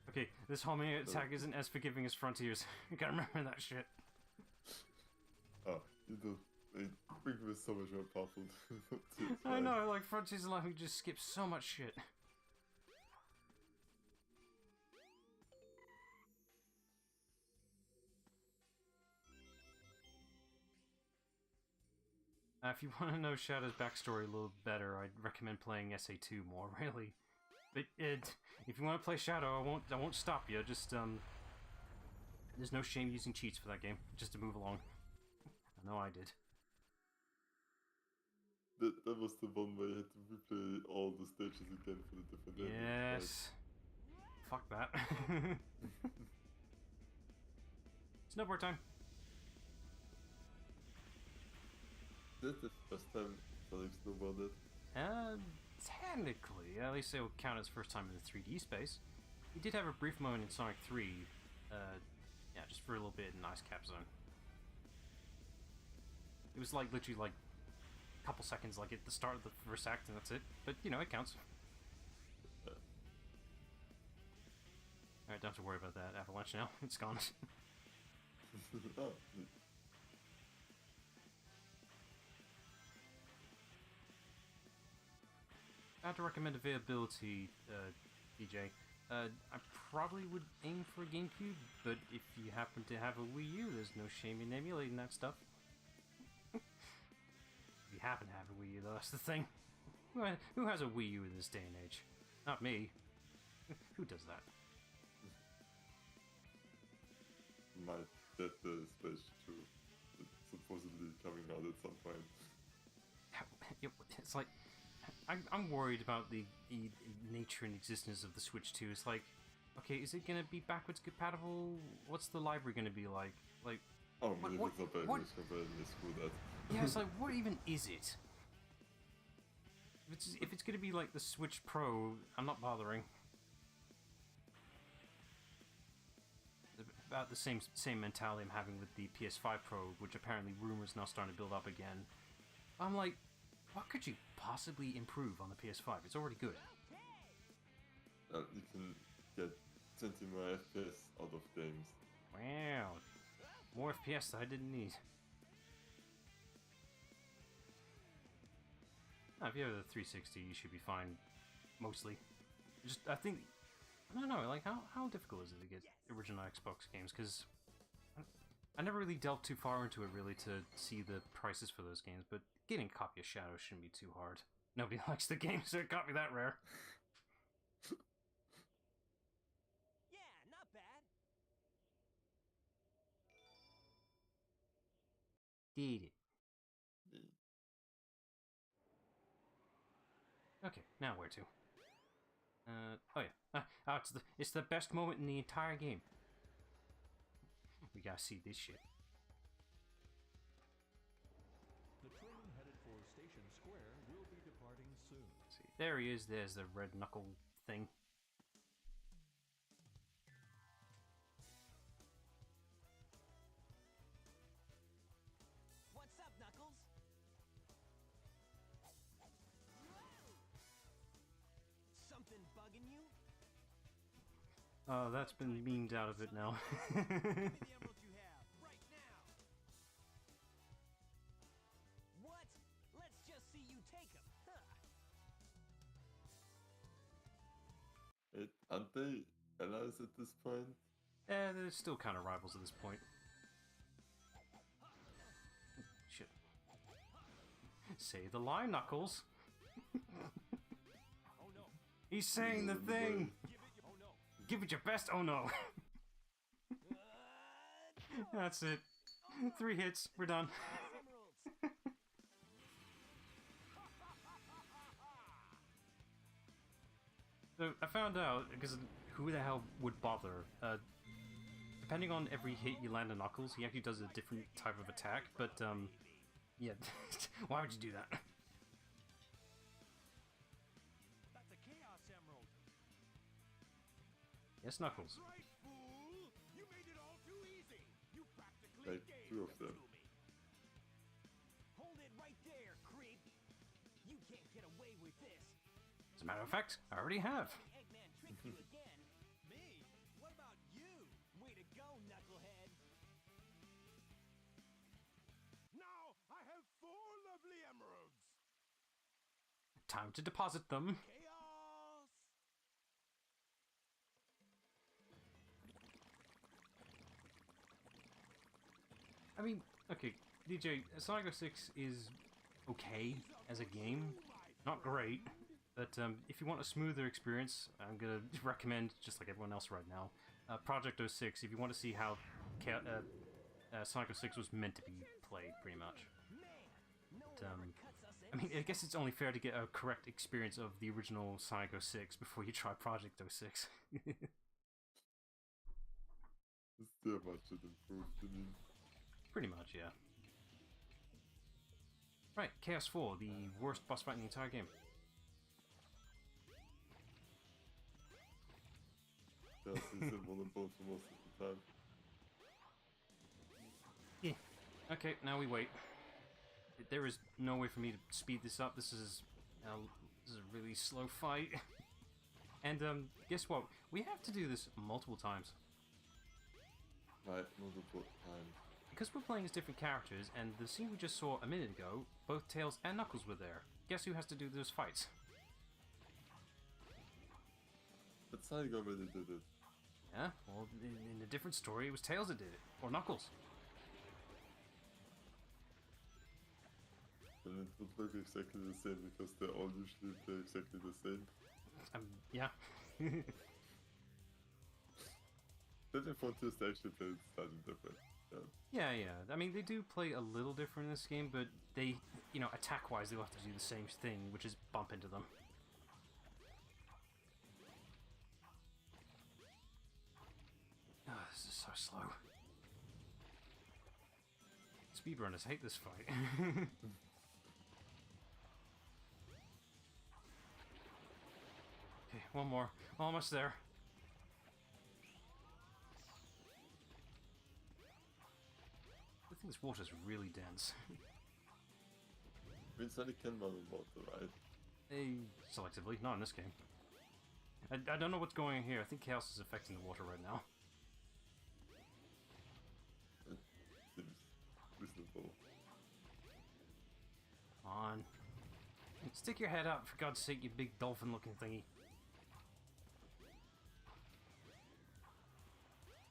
Okay, this homing attack isn't as forgiving as Frontiers. You gotta remember that shit. Oh, you do. Freak was so much more powerful. I know, like Frontiers allow me to just skip so much shit. If you want to know Shadow's backstory a little better, I'd recommend playing SA2 more, really. But if you want to play Shadow, I won't stop you. Just there's no shame using cheats for that game, just to move along. I know I did. That was the one where you had to replay all the stages again for the different endings. Yes. Fuck that. Snowboard time. Is that the first time Sonic snowboarded? Technically, at least it will count as first time in the 3D space. He did have a brief moment in Sonic 3, yeah, just for a little bit in Ice Cap Zone. It was like literally like a couple seconds, like at the start of the first act, and that's it. But you know, it counts. Alright, don't have to worry about that avalanche now. It's gone. Oh. I have to recommend availability, DJ. I probably would aim for a GameCube, but if you happen to have a Wii U, there's no shame in emulating that stuff. If you happen to have a Wii U, though, that's the thing. Who has a Wii U in this day and age? Not me. Who does that? Might get the stage 2. It's supposedly coming out at some point. It's like... I'm worried about the nature and existence of the Switch 2. It's like, okay, is it gonna be backwards compatible? What's the library gonna be like? Like, oh, maybe it's not backwards compatible. Screw that. Yeah, it's like, what even is it? If it's gonna be like the Switch Pro, I'm not bothering. About the same mentality I'm having with the PS5 Pro, which apparently rumors now starting to build up again. I'm like, what could you possibly improve on the PS5? It's already good. You can get 20 more FPS out of games. Wow. More FPS that I didn't need. Now, if you have a 360, you should be fine. Mostly. Just, I think... I don't know, like, how difficult is it to get original Xbox games? Because I never really delved too far into it, really, to see the prices for those games, but getting a copy of Shadow shouldn't be too hard. Nobody likes the game, so it can't be that rare. Yeah, not bad. Did it. Okay, now where to? Oh yeah. It's the best moment in the entire game. We gotta see this shit. The train headed for Station Square will be departing soon. See, there he is. There's the red knuckle thing. What's up, Knuckles? Something bugging you? Oh, that's been memed out of it now. Give me the emerald you have, right now! What? Let's just see you take them, huh? Aren't they allies at this point? They're still kind of rivals at this point. Say the line, Knuckles. Oh no. He's saying the thing. Give it your... Oh no. Give it your best. Oh no. That's it. 3 hits. We're done. Emeralds. So I found out, because who the hell would bother? Depending on every hit you land on Knuckles, he actually does a different type of attack, but yeah, why would you do that? That's a Chaos Emerald. Yes, Knuckles. Right, fool. You made it all too easy. You practically Like, gave 2 of them them. to me. Hold it right there, creep. You can't get away with this. As a matter of fact, I already have. Eggman tricked you again. Me? What about you? Way to go, knucklehead. Now I have 4 lovely emeralds. Time to deposit them. Chaos. I mean, okay, DJ, Sonic 06 is okay as a game. Not great. But if you want a smoother experience, I'm going to recommend, just like everyone else right now, Project 06, if you want to see how Sonic 06 was meant to be played, pretty much. But, I mean, I guess it's only fair to get a correct experience of the original Sonic 06 before you try Project 06. It's still much to improve, I mean. Pretty much, yeah. Right, Chaos 4, the worst boss fight in the entire game. Chaos is simple and both for most of the time. Yeah. Okay, now we wait. There is no way for me to speed this up. This is a really slow fight. And guess what? We have to do this multiple times. Right, multiple times. Because we're playing as different characters, and the scene we just saw a minute ago, both Tails and Knuckles were there. Guess who has to do those fights? But Sonic already did it. Yeah, well, in a different story, it was Tails that did it. Or Knuckles. And it would look exactly the same because they all usually play exactly the same. Yeah. Then if one just actually plays slightly different. Yeah, yeah. I mean, they do play a little different in this game, but they, you know, attack-wise, they'll have to do the same thing, which is bump into them. Oh, this is so slow. Speedrunners hate this fight. Okay, one more. Almost there. I think this water's really dense. I mean, Sonic can run on water, right? Selectively, not in this game. I don't know what's going on here. I think Chaos is affecting the water right now. It seems reasonable. Come on. Stick your head up, for God's sake, you big dolphin-looking thingy.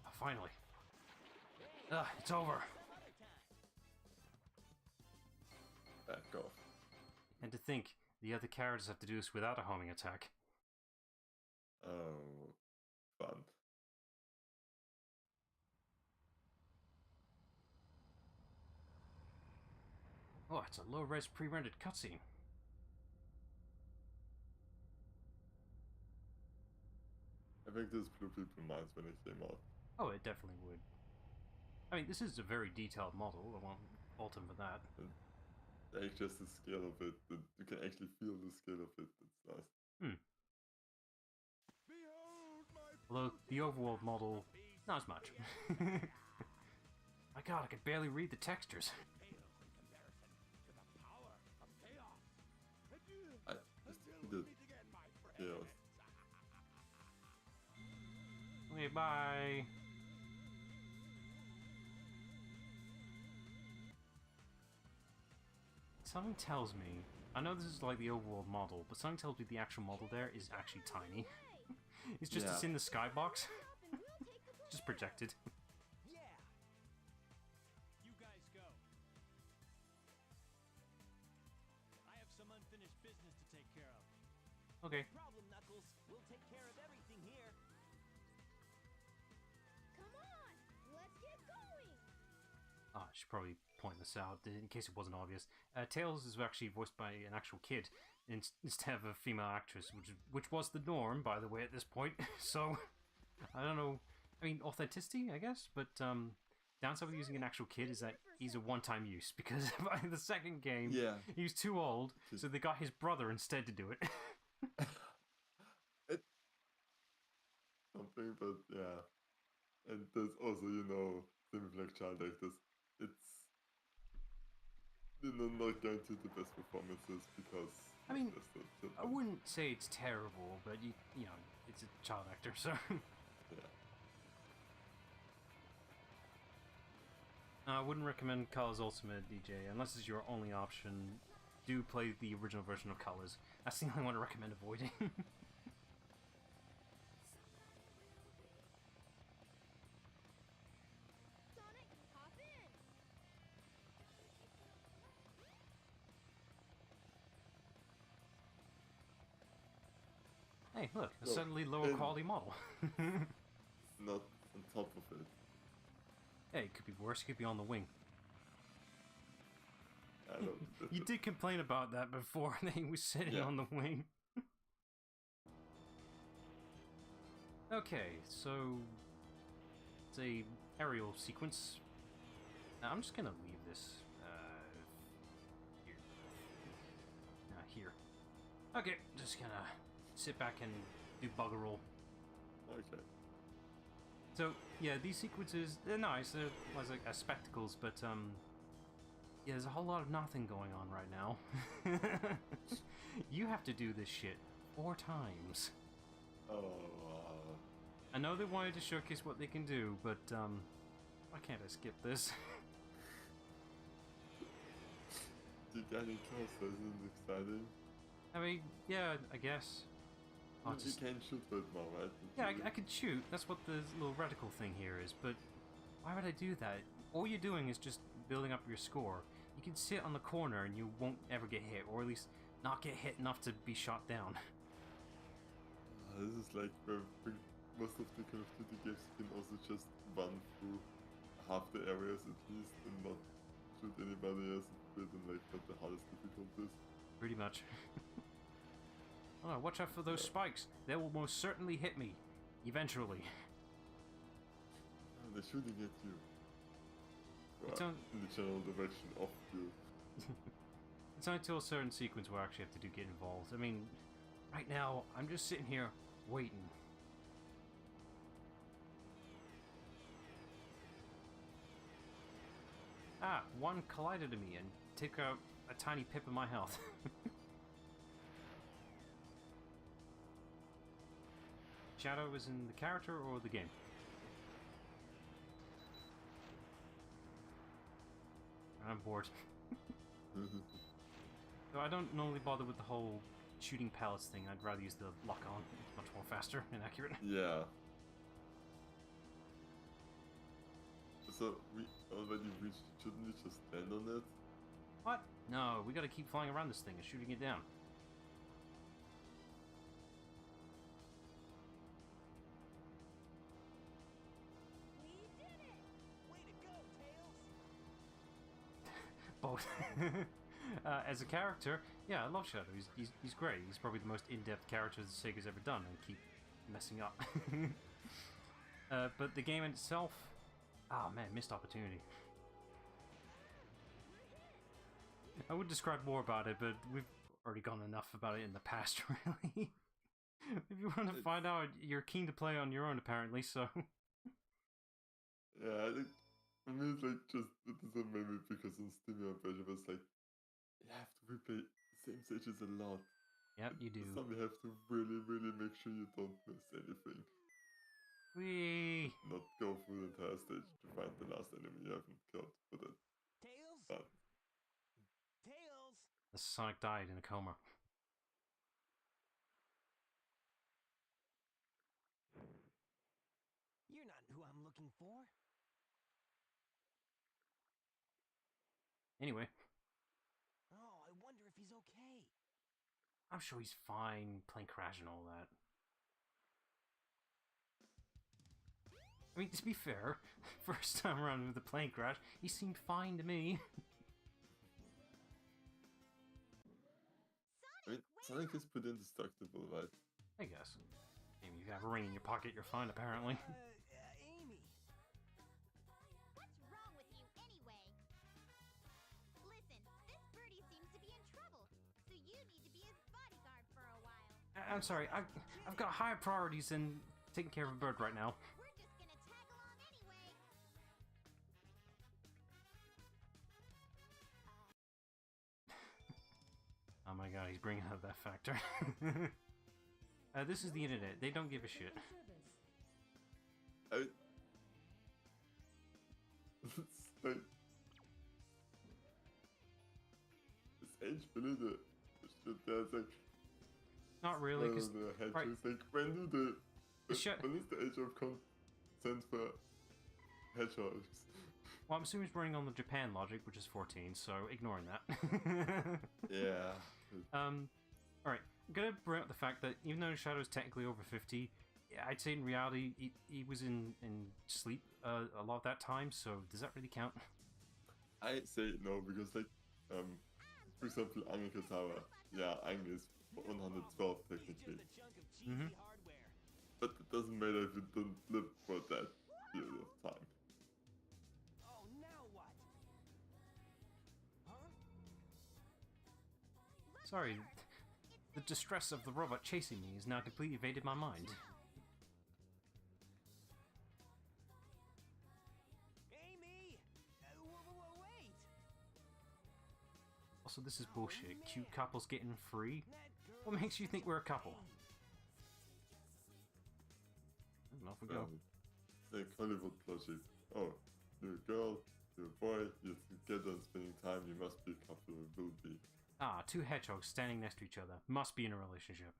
Oh, finally. Ugh, it's over. Back off. And to think, the other characters have to do this without a homing attack. Oh, fun. Oh, it's a low-res pre-rendered cutscene. I think this blew people's minds when it came out. Oh, it definitely would. I mean, this is a very detailed model. I won't fault him for that. Like, just the scale of it, you can actually feel the scale of it. It's nice. Behold my Although, the overworld model, not as much. My God, I could barely read the textures. pale in comparison to the power of chaos. Adieu. I Until just we did meet again, my friends. chaos. Okay, bye. Something tells me, I know this is like the overworld model, but something tells me the actual model there is actually tiny. It's just, it's Yeah. in the skybox. And we'll take the Just projected. Yeah. You guys go. Okay. Problem, Knuckles. We'll take care of everything here. Come on, let's get going. I should probably point this out in case it wasn't obvious. Tails is actually voiced by an actual kid instead of a female actress, which was the norm, by the way, at this point. So I don't know. I mean, authenticity, I guess, but downside with using an actual kid is that he's a one-time use, because by the second game, Yeah. he was too old, so they got his brother instead to do it. It's something, but yeah. And there's also, you know, same with like child actors. It's, you know, not guaranteed the best performances because I mean, there's the I children. wouldn't say it's terrible, but you know, it's a child actor, so. Yeah. I wouldn't recommend Colors Ultimate, DJ, unless it's your only option. Do play the original version of Colors. That's the only one I recommend avoiding. Sonic, hop in. Hey, look, a No, suddenly lower and- quality model. Not on top of it. Hey, it could be worse, it could be on the wing. I don't. You did complain about that before, that he was sitting Yeah. on the wing. Okay, so it's a aerial sequence. Now, I'm just gonna leave this here. Here. Okay, just gonna sit back and do bugger roll. Okay. So yeah, these sequences, they're nice. They're like spectacles, but yeah, there's a whole lot of nothing going on right now. You have to do this shit 4 times. Oh. I know they wanted to showcase what they can do, but why can't I skip this? You getting closer, isn't it exciting? I mean, yeah, I guess. I'll You just- can shoot right now, right? Yeah, I could shoot. That's what the little reticle thing here is. But why would I do that? All you're doing is just building up your score. You can sit on the corner and you won't ever get hit, or at least not get hit enough to be shot down. This is like where most of the Call of Duty games you can also just run through half the areas at least and not shoot anybody else a bit and like what the hardest difficulties. Pretty much. Oh, watch out for those spikes. They will most certainly hit me. Eventually. And they're shooting at you. It's Well, on- in the general direction of you. It's only till a certain sequence where I actually have to get involved. I mean, right now, I'm just sitting here waiting. Ah, one collided to me and took out a tiny pip of my health. Shadow is in the character or the game? I'm bored. So I don't normally bother with the whole shooting pellets thing. I'd rather use the lock-on. It's much more faster and accurate. Yeah. So we already reached, shouldn't we just stand on it? What? No, we gotta keep flying around this thing and shooting it down. We did it. Way to go, Tails! Both. As a character, yeah, I love Shadow. He's great. He's probably the most in-depth character that Sega's ever done, and keep messing up. But the game in itself, oh man, missed opportunity. I would describe more about it, but we've already gone enough about it in the past, really. If you want to find out, you're keen to play on your own, apparently, so... Yeah, I think, I mean, it's like just, it is maybe because in Steam and Pressure was like, you have to replay same stages a lot. Yep, you do. Some you have to really, really make sure you don't miss anything. Whee! Not go through the entire stage to find the last enemy you haven't killed for that. Tails? But Tails! Sonic died in a coma. You're not who I'm looking for. Anyway, Oh, I wonder if he's okay. I'm sure he's fine playing Crash and all that. I mean, to be fair, first time around with the plane crash, he seemed fine to me. I mean, Sonic is pretty indestructible, right? I guess. Maybe you have a ring in your pocket, you're fine, apparently. Amy. What's wrong with you anyway? Listen, this birdie seems to be in trouble, so you need to be his bodyguard for a while. I'm sorry, I've got higher priorities than taking care of a bird right now. We're just gonna tag along anyway. Oh my god, he's bringing up that factor. This is the internet. They don't give a shit. I mean, it's like, is age really the shit that's like, Not really, because the hedgehogs, right. like, when do The shit- when is the age of consent for hedgehogs? well, I'm assuming it's running on the Japan logic, which is 14, so ignoring that. Yeah. Alright, I'm gonna bring up the fact that even though Shadow's technically over 50, I'd say in reality he was in sleep a lot of that time, so does that really count? I say no because, like, for example, Ang Katawa, yeah, Ang is 112 technically, Mm-hmm. but it doesn't matter if you don't live for that period of time. Oh, now what? Huh? Sorry, the distress of the robot chasing me has now completely evaded my mind. Amy! Wait! Also, this is bullshit. Cute couples getting free? What makes you think we're a couple? And off we go. It's like Hollywood logic. Oh, you're a girl, you're a boy, you're together and spending time, you must be a couple, or will be. Ah, two hedgehogs standing next to each other. Must be in a relationship.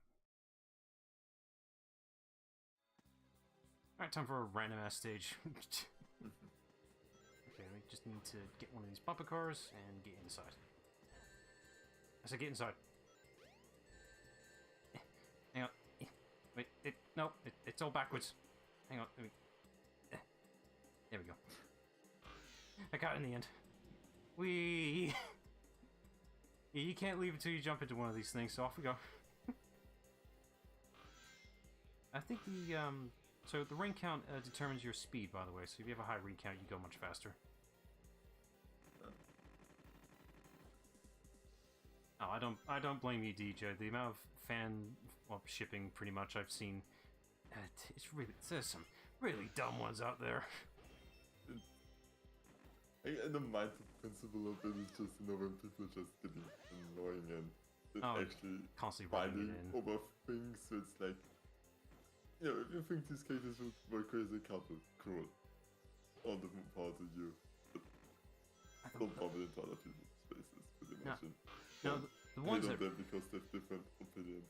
Alright, time for a random ass stage. Okay, we just need to get one of these bumper cars and get inside. I said get inside. Hang on. Wait, no, it's all backwards. Hang on. There we go. I got it in the end. Whee! Yeah, you can't leave until you jump into one of these things, so off we go. I think the, so the ring count determines your speed, by the way, so if you have a high ring count, you go much faster. Oh, I don't blame you, DJ. The amount of shipping, pretty much, I've seen, there's some really dumb ones out there. I don't mind the principle of it, it's just, you know, when people are just getting annoying and actually constantly running fighting it in. over things, so it's like, you know, if you think these cases would work crazy couple, cool. All the power to you. But don't bother into other people's spaces, pretty much. No, the ones that them because they have different opinions.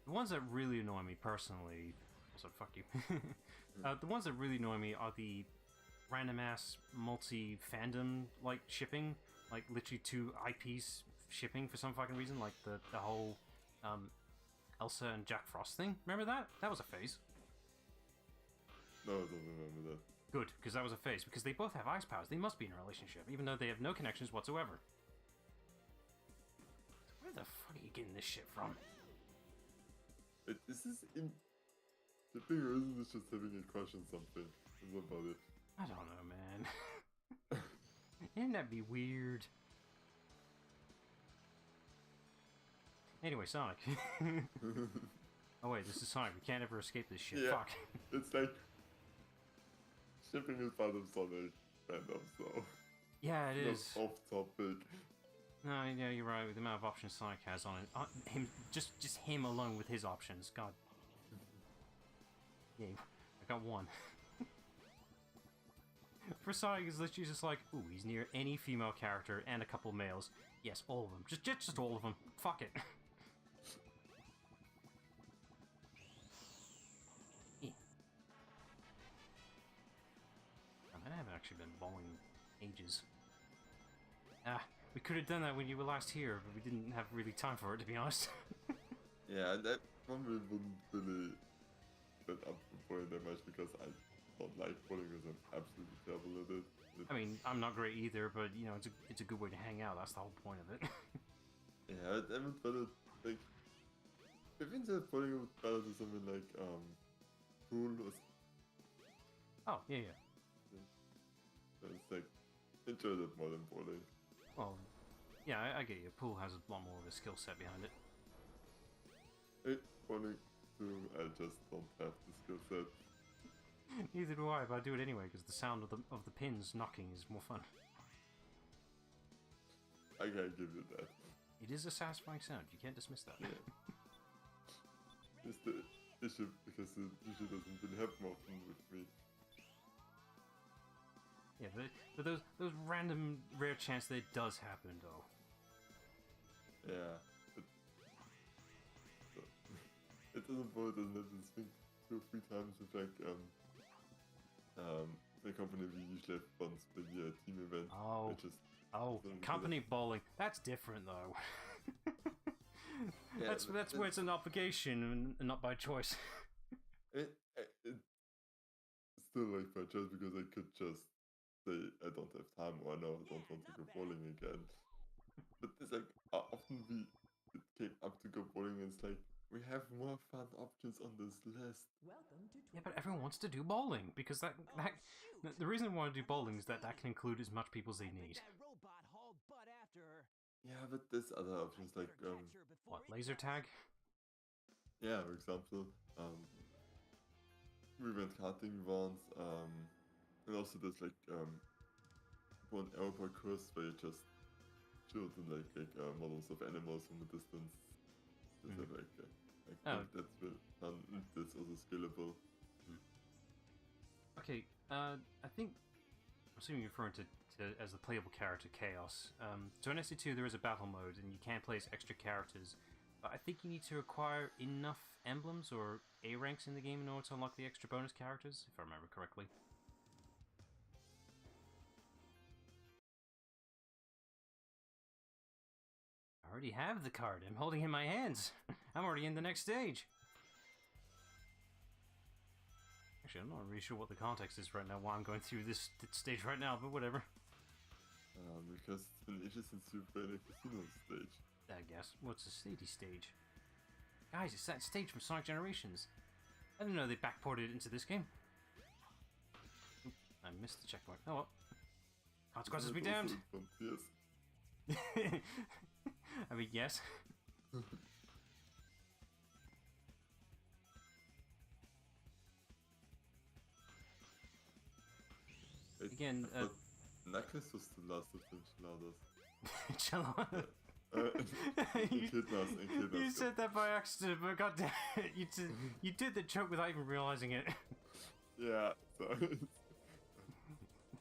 the ones that really annoy me personally, also fuck you. The ones that really annoy me are the random ass multi-fandom like shipping, like literally two IPs shipping for some fucking reason, like the whole Elsa and Jack Frost thing. Remember that? That was a phase. No, I don't remember that. Good, because that was a phase, because they both have ice powers. They must be in a relationship, even though they have no connections whatsoever. Where the fuck are you getting this shit from? Is this in shipping or isn't this just having a crush on something? Is that about it? I don't know, man. Wouldn't that be weird? Anyway, Sonic. Oh wait, this is Sonic. We can't ever escape this shit. Yeah. Fuck. It's like shipping is part of Sonic fandom, so Yeah, it it's is. not off topic. No, yeah, you're right. With the amount of options Sonic has on it, him just him alone with his options. God. Yeah, I got one. For Sonic, it's literally just like, ooh, he's near any female character and a couple males. Yes, all of them. Just all of them. Fuck it. Yeah. I haven't actually been bowling ages. We could have done that when you were last here, but we didn't have really time for it, to be honest. Yeah, and I probably wouldn't really set up for bowling that much because I don't like bowling because I'm absolutely terrible at it. I mean, I'm not great either, but you know, it's a good way to hang out. That's the whole point of it. Yeah, I would rather like if instead of bowling, I would rather do something like pool or Oh, yeah, yeah. something. It's like enjoy that more than bowling. Well, yeah, I get you. Pool has a lot more of a skill set behind it. Bowling too, I just don't have the skill set. Neither do I, but I do it anyway because the sound of the pins knocking is more fun. I can't give you that. It is a satisfying sound. You can't dismiss that. Yeah. It's the issue because it usually doesn't really happen often with me. Yeah, but those random rare chance that it does happen, though. Yeah. It doesn't bother, doesn't have this thing 2 or 3 times with like the company we usually have once per year team event. Oh. Which is Company bowling. That's different, though. Yeah, that's where it's an obligation and not by choice. It's still like by choice because I could just say I don't have time or no, I don't want to go bowling again. But it's like often it came up to go bowling and it's like we have more fun options on this list. Yeah, but everyone wants to do bowling because the reason I want to do bowling is that can include as much people as they need. Yeah, but there's other options like What, laser tag? yeah, for example, we went karting once, and also there's like one airport course where you just shoot and like models of animals from a distance. Just have like Oh. that's really fun. That's also scalable. Okay, I think I'm assuming you're referring to as the playable character Chaos. So in SC2 there is a battle mode and you can play as extra characters, but I think you need to acquire enough emblems or A ranks in the game in order to unlock the extra bonus characters, if I remember correctly. I already have the card. I'm holding it in my hands. I'm already in the next stage. Actually, I'm not really sure what the context is right now, why I'm going through this stage right now, but whatever. Because it's been ages since you've played a casino stage. I guess. What's the Sadie stage? Guys, it's that stage from Sonic Generations. I didn't know they backported it into this game. Oop, I missed the checkpoint. Oh well. Consequences be damned. Yes. I mean, yes. Again, Knuckles was the last of the enchiladas. You said that by accident, but goddamn it, you did the joke without even realizing it. Yeah, sorry.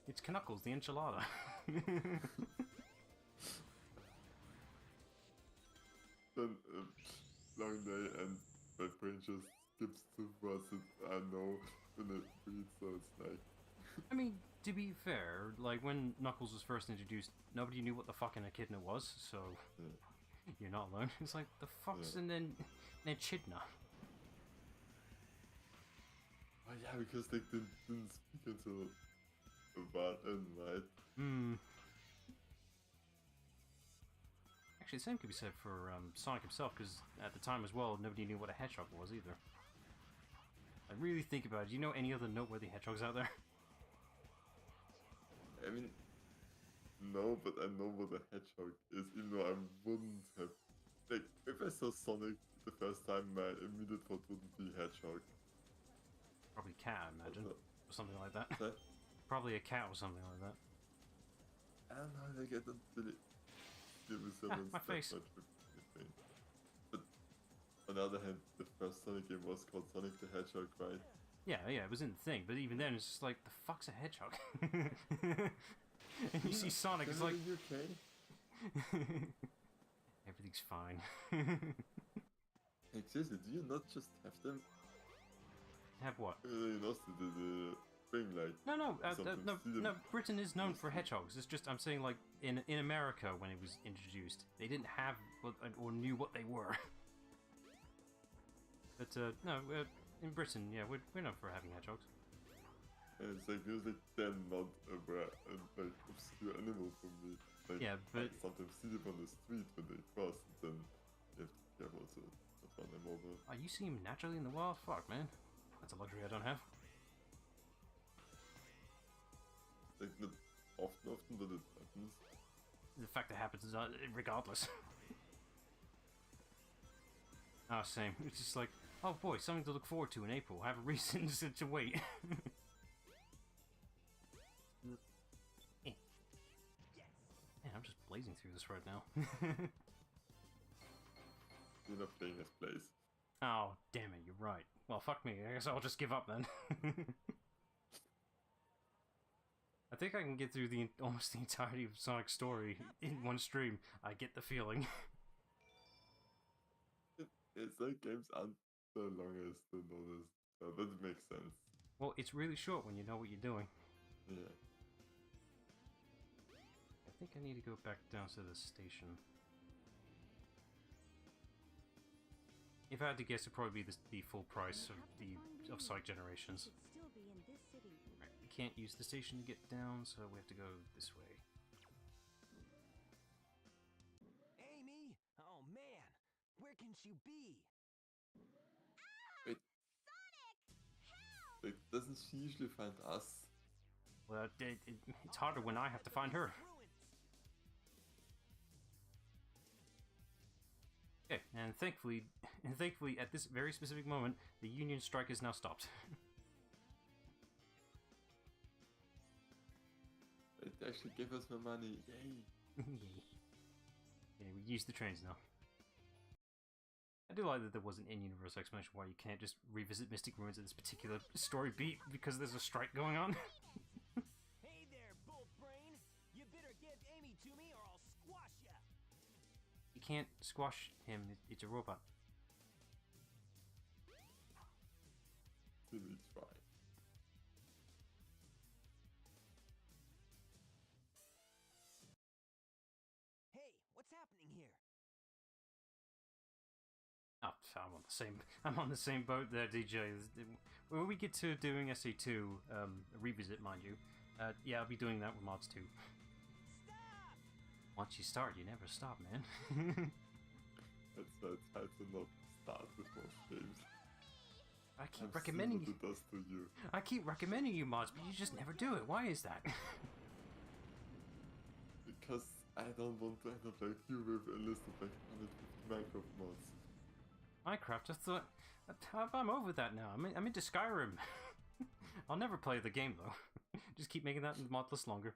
It's Knuckles, the enchilada. Then long day and my brain just skips to words that I know when it reads, so it's like... I mean, to be fair, like when Knuckles was first introduced, nobody knew what the fucking echidna was, so you're not alone. It's like, the fuck's an echidna? Oh yeah, because they didn't speak until about end, right? Actually, the same could be said for Sonic himself, because at the time as well, nobody knew what a hedgehog was either. I really think about it. Do you know any other noteworthy hedgehogs out there? I mean, no, but I know what a hedgehog is, even though I wouldn't have... Like, if I saw Sonic the first time, my immediate thought wouldn't be hedgehog. Probably cat, I imagine. Or something like that. Sorry? Probably a cat or something like that. I don't know, like, I don't really give resemblance my that face. much with anything. But on the other hand, the first Sonic game was called Sonic the Hedgehog, right? Yeah, it was in the thing, but even then, it's just like, the fuck's a hedgehog? And you see Sonic, it's like... okay? Everything's fine. Like, seriously, do you not just have them? Have what? You know, the thing, like... No, Britain is known for hedgehogs. It's just, I'm saying, like, in America, when it was introduced, they didn't have, or knew what they were. but no, in Britain, yeah, we're known for having hedgehogs. And it's like there's like they're not a rare and like obscure animal for me. Like, Yeah, but I sometimes see them on the street when they cross, and then you have to be careful to not run them over. you see him naturally in the wild? Fuck, man. That's a luxury I don't have. Like not often that it happens. The fact that it happens is regardless. Ah, same. It's just like, oh boy, something to look forward to in April. I have a reason to wait. Man, I'm just blazing through this right now. You're not playing as plays. Oh, damn it, you're right. Well, fuck me. I guess I'll just give up then. I think I can get through almost the entirety of Sonic's story in one stream. I get the feeling. It's like games aren't the longest and all this, so that makes sense. Well, it's really short when you know what you're doing. Yeah. I think I need to go back down to the station. If I had to guess, it'd probably be the full price of Sonic Generations. Should still be in this city. Right, we can't use the station to get down, so we have to go this way. Amy? Oh man, where can she be? Wait, like, doesn't she usually find us? Well, it's harder when I have to find her. Okay, and thankfully, at this very specific moment, the Union strike is now stopped. It actually gave us more money. Yay! Yay. Yeah, we use the trains now. I do like that there was an in-universe explanation why you can't just revisit Mystic Ruins at this particular story beat because there's a strike going on. Hey there, bull brain! You better get Amy to me or I'll squash ya! You can't squash him, it's a robot. Silly try. Hey, what's happening here? Oh, I'm on the same boat there, DJ. When we get to doing SA2, a revisit, mind you, yeah, I'll be doing that with mods too. Stop! Once you start, you never stop, man. That's why it's hard to not start with most games. I keep I've recommending seen what it does to you. I keep recommending you mods, but you just never do it. Why is that? Because I don't want to end up like you with a list of like 150 Minecraft mods. Minecraft, I thought I'm over that now. I'm into Skyrim. I'll never play the game though. Just keep making that mod list longer.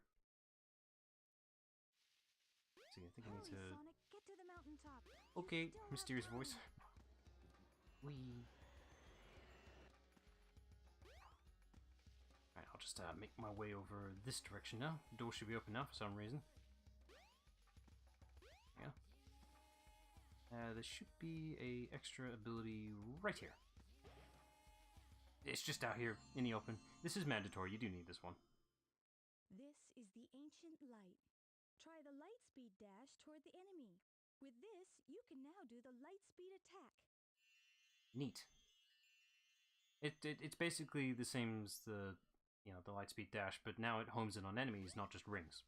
See, I think I need Hurry, to. Sonic, get to the mountaintop. Okay, Still have mysterious time. voice. Wee. Alright, I'll just make my way over this direction now. The door should be open now for some reason. Yeah. There should be a extra ability right here. It's just out here in the open. This is mandatory. You do need this one. This is the ancient light. Try the light speed dash toward the enemy. With this, you can now do the light speed attack. Neat. It's basically the same as the the light speed dash, but now it homes in on enemies, not just rings.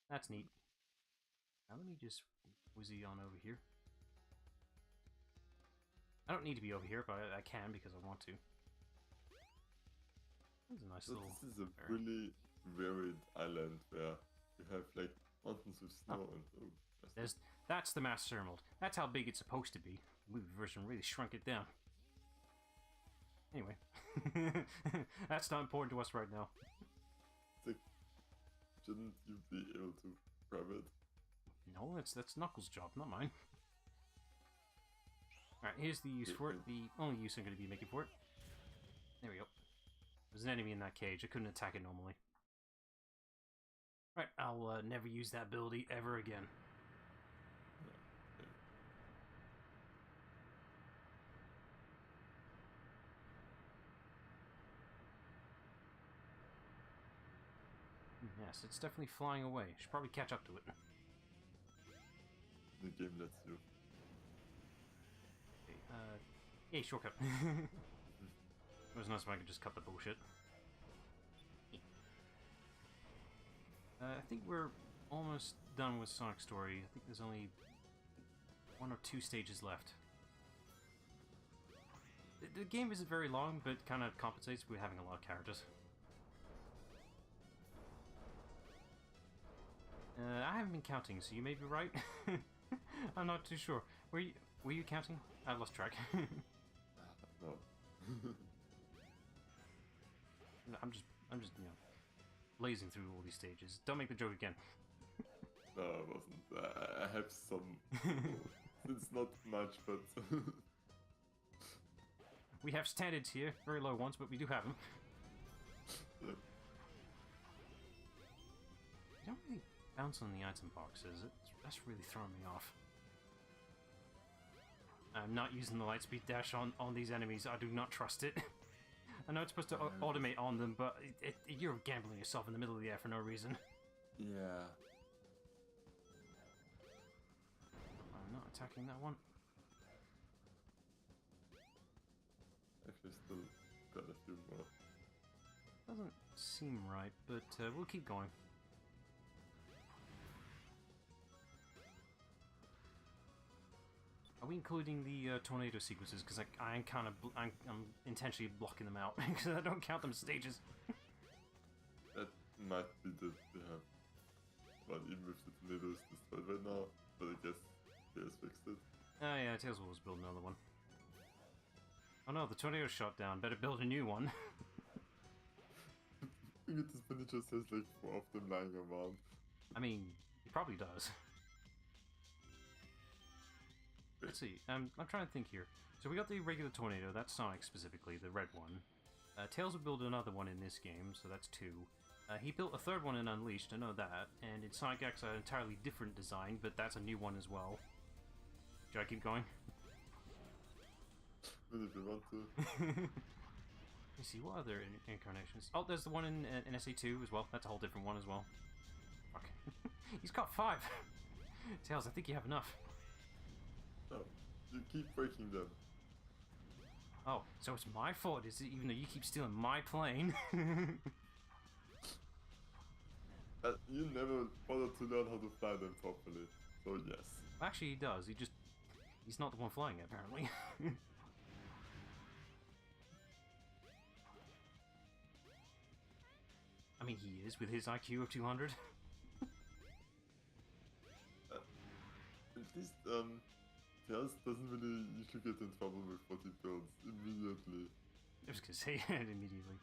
That's neat. Now let me just whizzy on over here. I don't need to be over here, but I can because I want to. That's a nice So little. this is a really varied island where you have like mountains with snow and That's the Master Emerald. That's how big it's supposed to be. The movie version really shrunk it down. Anyway, that's not important to us right now. It's like, shouldn't you be able to grab it? No, that's Knuckles' job, not mine. Alright, here's the use for it. The only use I'm going to be making for it. There we go. There's an enemy in that cage. I couldn't attack it normally. Right, I'll never use that ability ever again. Yes, it's definitely flying away. Should probably catch up to it. The game lets you. Okay, Yay, shortcut. It was nice if I could just cut the bullshit. I think we're almost done with Sonic Story. I think there's only 1 or 2 stages left. The game isn't very long, but kind of compensates with having a lot of characters. I haven't been counting, so you may be right. I'm not too sure. Were you counting? I lost track. No. I'm just you know, blazing through all these stages. Don't make the joke again. No, I wasn't. I have some. It's not much, but. We have standards here, very low ones, but we do have them. Yeah. You don't really bounce on the item boxes. That's really throwing me off. I'm not using the lightspeed dash on these enemies. I do not trust it. I know it's supposed to automate on them, but you're gambling yourself in the middle of the air for no reason. Yeah. I'm not attacking that one. Actually, still got a few more. Doesn't seem right, but we'll keep going. Are we including the tornado sequences? Because I'm intentionally blocking them out because I don't count them as stages. That might be that they have one even if the tornado is destroyed right now, but I guess they has fixed it. Oh yeah, Tails will build another one. Oh no, the tornado shot down. Better build a new one. I think this mini just has like 4 of them lying around. I mean, he probably does. Let's see. I'm trying to think here. So we got the regular tornado. That's Sonic specifically, the red one. Tails will build another one in this game, so that's 2. He built a third one in Unleashed. I know that. And in Sonic X, an entirely different design, but that's a new one as well. Should I keep going? But if you want to. Let me see, what other incarnations? Oh, there's the one in SA2 as well. That's a whole different one as well. Fuck. He's got 5! Tails, I think you have enough. No, you keep breaking them. Oh, so it's my fault, is it? Even though you keep stealing my plane? You never bothered to learn how to fly them properly, so yes. Actually, he does. He's not the one flying it, apparently. I mean, he is, with his IQ of 200. At least, Tails doesn't really usually get in trouble with what he builds immediately. I was gonna say it immediately.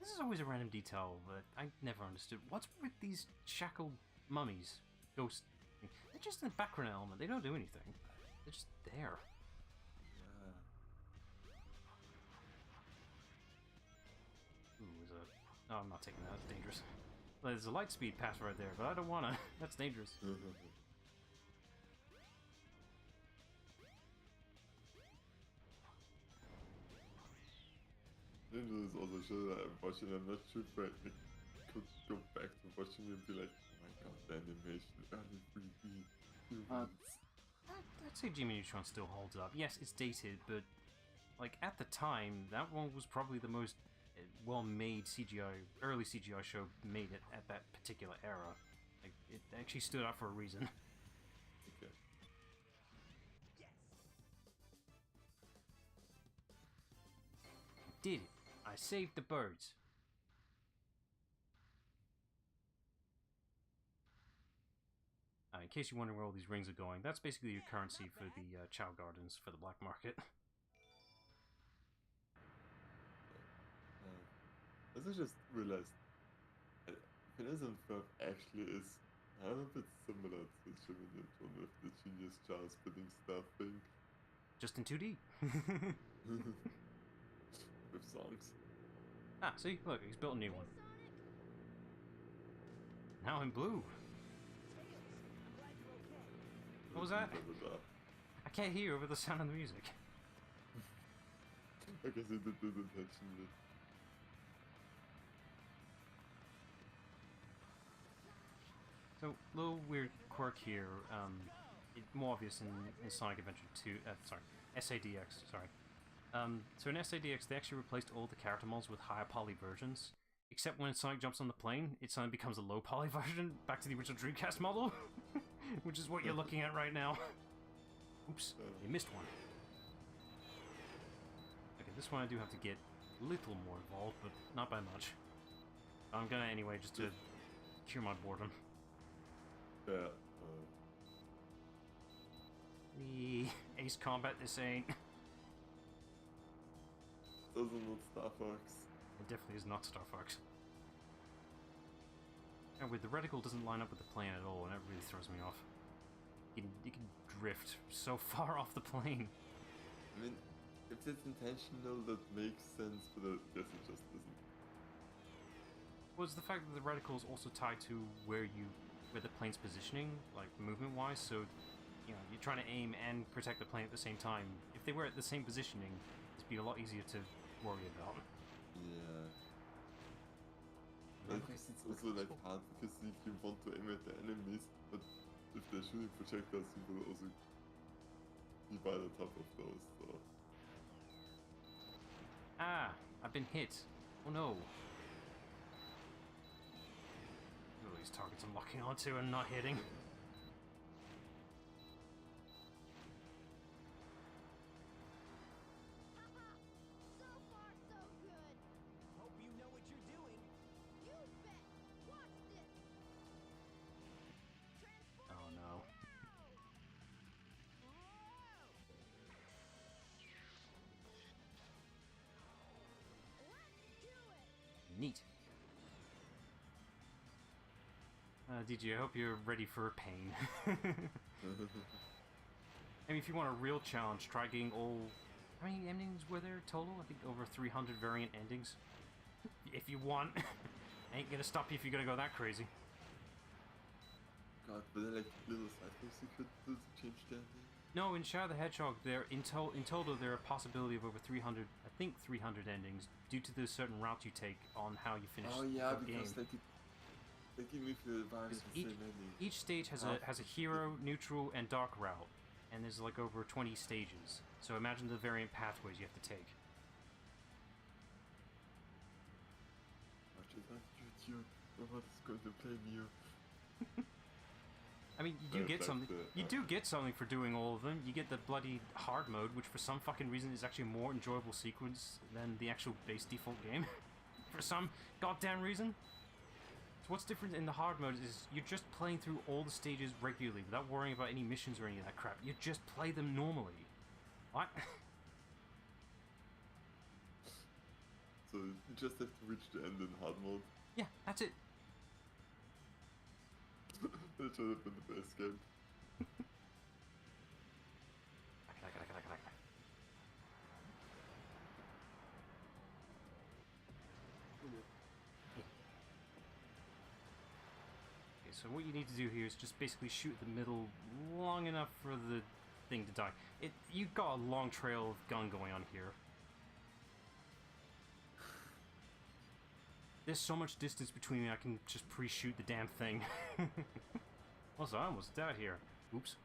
This is always a random detail that I never understood. What's with these shackled mummies? Ghost. They're just in the background element. They don't do anything. They're just there. Yeah. Ooh, is a... Oh, I'm not taking that. That's dangerous. Well, there's a light speed pass right there, but I don't wanna. That's dangerous. Ninja is also sure that I'm watching. I'm not sure if I could go back to watching it and be like, oh my god, the animation, early 3D. I'd say Jimmy Neutron still holds up. Yes, it's dated, but like at the time, that one was probably the most well-made CGI, early CGI show made it at that particular era. Like it actually stood out for a reason. Okay. Did it? I saved the birds. In case you're wondering where all these rings are going, that's basically your currency for the Chow Gardens for the black market. As I just realized, Phineas and Ferb actually is a bit similar to Jimmy Neutron with the Genius Jar spitting stuff thing. Just in 2D. With songs. Ah, see? Look, he's built a new one. Now in blue. What was that? I can't hear over the sound of the music. I guess he did it intentionally. So, little weird quirk here. More obvious in Sonic Adventure 2. Sorry, SADX. Sorry. So in SADX, they actually replaced all the character models with higher poly versions. Except when Sonic jumps on the plane, it suddenly becomes a low poly version, back to the original Dreamcast model. Which is what you're looking at right now. Oops, you missed one. Okay, this one I do have to get a little more involved, but not by much. I'm gonna anyway, just to cure my boredom. Yeah. The Ace Combat, this ain't. Doesn't look Star Fox. It definitely is not Star Fox. And with the reticle doesn't line up with the plane at all, and that really throws me off. You can drift so far off the plane. I mean, if it's intentional, that makes sense, but I guess it just isn't. Well, it's the fact that the reticle is also tied to where the plane's positioning, like movement-wise, so you know, you're trying to aim and protect the plane at the same time. If they were at the same positioning, it'd be a lot easier to worry about. Yeah. I guess it's also like hard because if you want to aim at the enemies, but if they're shooting projectiles, you will also be by the top of those, so... Ah! I've been hit. Oh no. All these targets I'm locking onto and not hitting. Haha! So far, so good. Hope you know what you're doing. You bet. Watch this. Transform Oh no. now. Let's do it. Neat. DJ, I hope you're ready for pain. I mean, if you want a real challenge, try getting all... How many endings were there total? I think over 300 variant endings. If you want. I ain't gonna stop you if you're gonna go that crazy. God, but they're like little side quests you could do to change the ending. No, in Shadow the Hedgehog, there in total there are a possibility of over 300, I think 300 endings, due to the certain route you take on how you finish Oh yeah, the game. because they give me the virus the same ending. Each stage has a hero, neutral, and dark route, and there's like over 20 stages. So imagine the variant pathways you have to take. Watch it on YouTube. Robot is going to blame you. I mean, you do get something. You do get something for doing all of them. You get the bloody hard mode, which for some fucking reason is actually a more enjoyable sequence than the actual base default game. For some goddamn reason. So what's different in the hard mode is you're just playing through all the stages regularly without worrying about any missions or any of that crap. You just play them normally. What? So you just have to reach the end in hard mode. Yeah, that's it. That should have been the best game. Okay, so what you need to do here is just basically shoot the middle long enough for the thing to die. You've got a long trail of gun going on here. There's so much distance between me, I can just pre-shoot the damn thing. Also, I almost died here. Oops.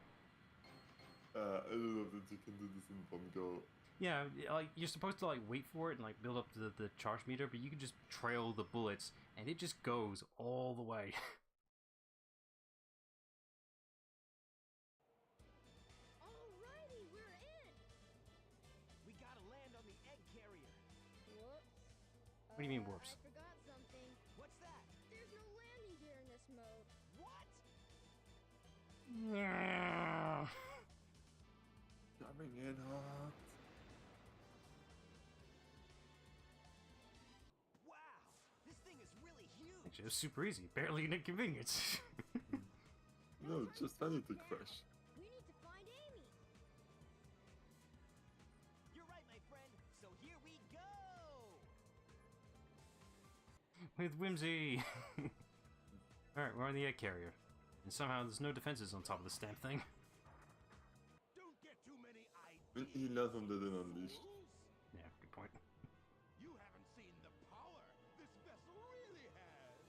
I don't know that you can do this in one go. Yeah, like, you're supposed to, like, wait for it and, like, build up the charge meter, but you can just trail the bullets, and it just goes all the way. Alrighty, we're in. We gotta land on the egg carrier. Whoops. What do you mean, whoops? I forgot something. What's that? There's no landing gear in this mode. What? Coming in hot. Wow, this thing is really huge. Actually, it was super easy. Barely an inconvenience. No, just funny to crash. We need to find Amy. You're right, my friend. So here we go. With whimsy. Alright, we're on the egg carrier. And somehow there's no defenses on top of this damn thing. Don't get too many When ideas. he let them, they didn't unleash. Yeah, good point. You haven't seen the power this vessel really has.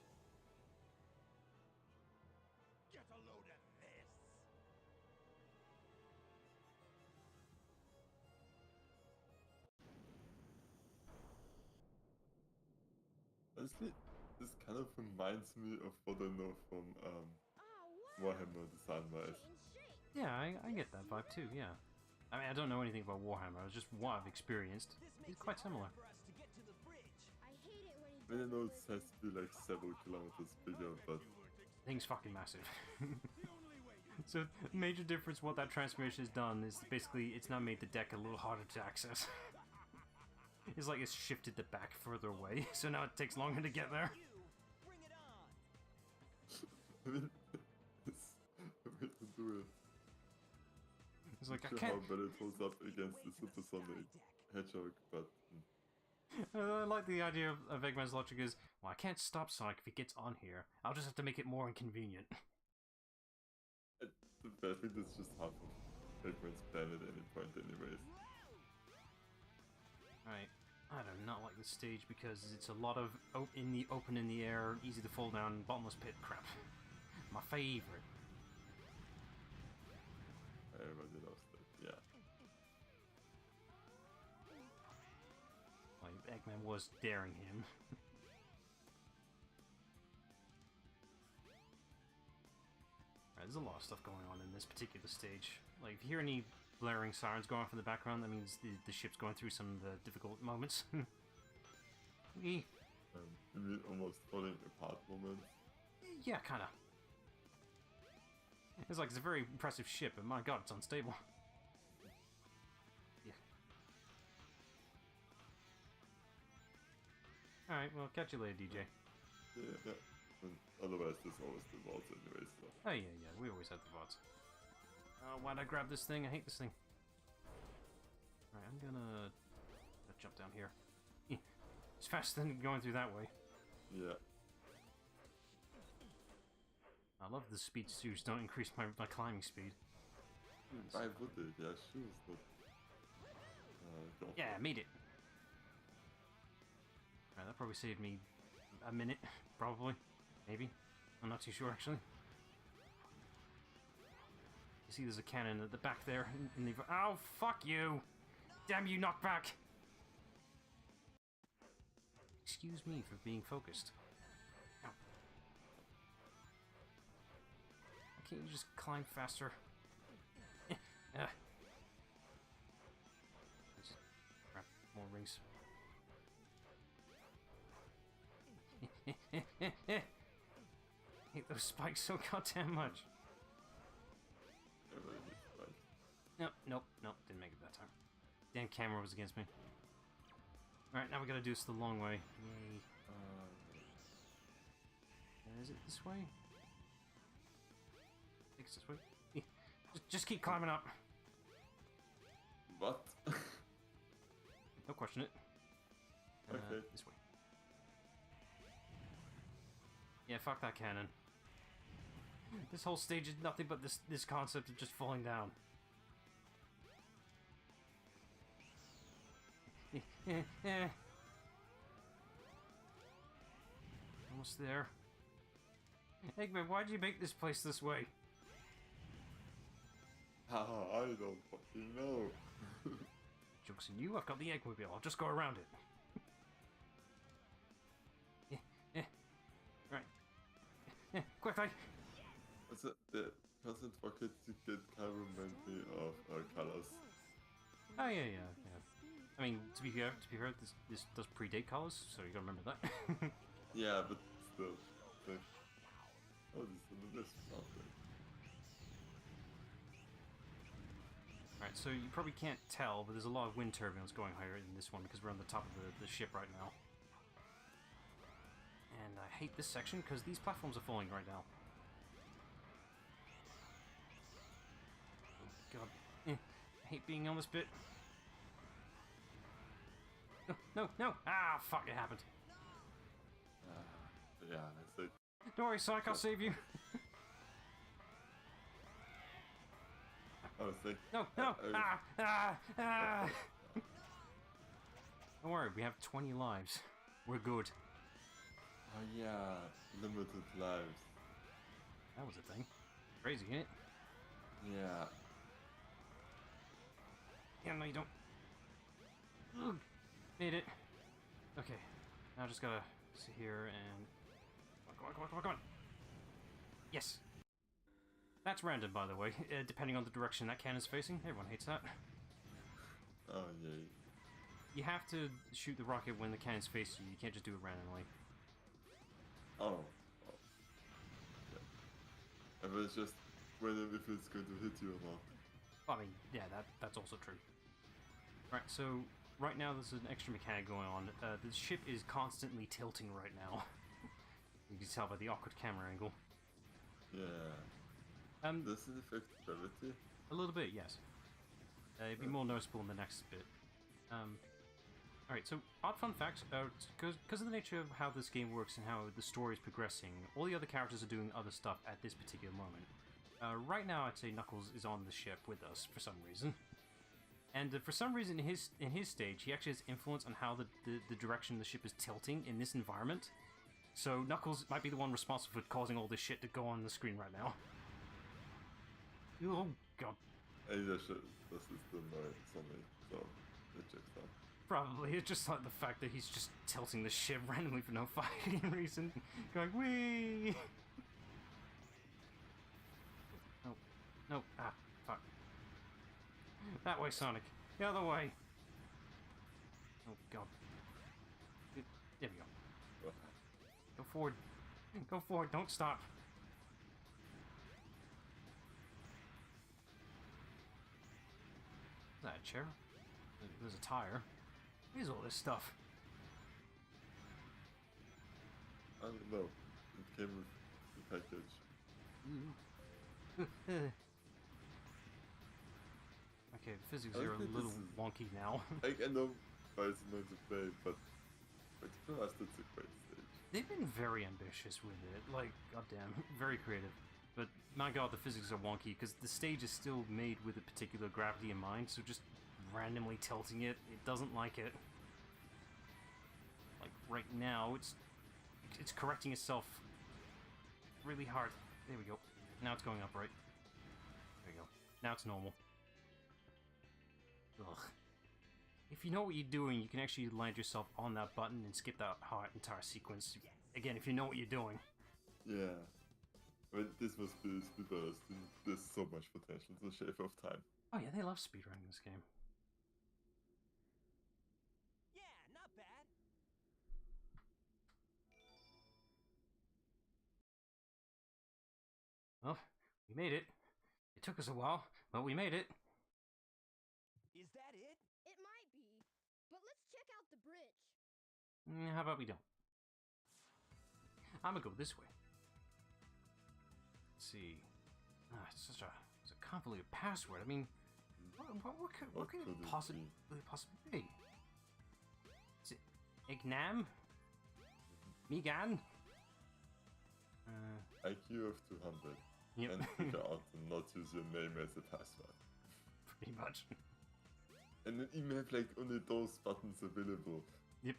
Get a load of this. Honestly, this kind of reminds me of what I know from Warhammer design-wise. Yeah, I get that vibe too, yeah. I mean, I don't know anything about Warhammer, it's just what I've experienced. It's quite similar. I hate it when he I mean, I does know the it has to be like several kilometers bigger, but Thing's fucking massive. So, major difference what that transformation has done is basically it's now made the deck a little harder to access. It's like it's shifted the back further away, so now it takes longer to get there. I mean, it's a way to do it. It's like, Not I sure how can't... well it holds up against the supersonic hedgehog, but I like the idea of Eggman's logic is, well, I can't stop Sonic if he gets on here. I'll just have to make it more inconvenient. I think that's just half of Eggman's plan at any point anyways. Right. I do not like this stage because it's a lot of in the air, easy to fall down, bottomless pit crap. My favorite. I already lost it, yeah. Like, Eggman was daring him. Right, there's a lot of stuff going on in this particular stage. Like, if you hear any blaring sirens going off in the background, that means the ship's going through some of the difficult moments. You mean almost falling apart moments? Yeah, kinda. It's like, it's a very impressive ship, but my god, it's unstable. Yeah. Alright, well, catch you later, DJ. Yeah. And otherwise, there's always the vaults anyways, so. Oh yeah, we always have the VODs. Why'd I grab this thing? I hate this thing. Alright, I'm gonna jump down here. It's faster than going through that way. Yeah. I love the speed suits don't increase my climbing speed. Why would it? Yeah, sure, but... go Yeah, for I it. made it. Alright, that probably saved me a minute, probably. Maybe. I'm not too sure, actually. You see there's a cannon at the back there. In the... Oh, fuck you! Damn you, knockback! Excuse me for being focused. Ow. Why can't you just climb faster? Just grab more rings. Hate those spikes so goddamn much. Everybody needs spikes. Nope, didn't make it that time. Damn camera was against me. Alright, now we gotta do this the long way. Yay. Is it this way? I think it's this way. Just keep climbing up. What? Don't question it. Okay. This way. Yeah, fuck that cannon. This whole stage is nothing but this concept of just falling down. Almost there. Eggman, why'd you make this place this way? I don't fucking know. Joke's on you, I've got the Eggmobile, I'll just go around it. Right. Quickly! Also, the constant rocket ticket kind of reminds me of Colors. Oh yeah. I mean, to be fair, this does predate Colors, so you gotta remember that. Yeah, but still. Like, oh, this is the best something. Alright, so you probably can't tell, but there's a lot of wind turbines going higher in this one because we're on the top of the ship right now. And I hate this section because these platforms are falling right now. Oh god. I hate being on this bit. No! Ah, fuck, it happened. Yeah, that's it. Don't worry, Sonic, I'll save you. Honestly. No! Ah! Don't worry, we have 20 lives. We're good. Oh yeah, limited lives. That was a thing. Crazy, ain't it? Yeah. Yeah, no, you don't. Ugh. Made it. Okay. Now I just gotta sit here and... Come on, come on, come on, come on! Yes! That's random, by the way, depending on the direction that cannon's facing. Everyone hates that. Oh, yay. You have to shoot the rocket when the cannon's facing you. You can't just do it randomly. Oh. Yeah. And it's just random if it's going to hit you or not. I mean, yeah, that's also true. Right, so right now there's an extra mechanic going on. The ship is constantly tilting right now. You can tell by the awkward camera angle. Yeah. Does it affect gravity? A little bit, yes. It'd be more noticeable in the next bit. Alright, so odd fun fact, because of the nature of how this game works and how the story is progressing, all the other characters are doing other stuff at this particular moment. Right now, I'd say Knuckles is on the ship with us for some reason. And for some reason, in his stage, he actually has influence on how the direction the ship is tilting in this environment. So Knuckles might be the one responsible for causing all this shit to go on the screen right now. Oh god. Ey, das ist neu, sorry. So, it checks out. Probably. It's just like the fact that he's just tilting the ship randomly for no fucking reason. Going, whee! No. No. Ah, fuck. That way, Sonic. The other way. Oh, God. There we go. Go forward. Go forward. Don't stop. Is that a chair? There's a tire. What is all this stuff? I don't know. It came with the package. Okay, the physics are a little wonky now. I know why it's annoying to play, but to be honest, it's a great stage. They've been very ambitious with it. Like, goddamn, very creative. But my god, the physics are wonky because the stage is still made with a particular gravity in mind, so just randomly tilting it, it doesn't like it. Like right now, it's correcting itself really hard. There we go. Now it's going up right. There we go. Now it's normal. Ugh. If you know what you're doing, you can actually land yourself on that button and skip that entire sequence. Again, if you know what you're doing. Yeah. But this must be speedrunners. There's so much potential to shave off time. Oh yeah, they love speedrunning this game. Yeah, not bad. Well, we made it. It took us a while, but we made it. Is that it? It might be. But let's check out the bridge. How about we don't? I'm gonna go this way. Let's see. It's such it's a convoluted password. I mean, what could it possibly be? Is it Ignam? Megan? IQ of 200. Yep. And figure out to not use your name as a password. Pretty much. And then even have like only those buttons available. Yep.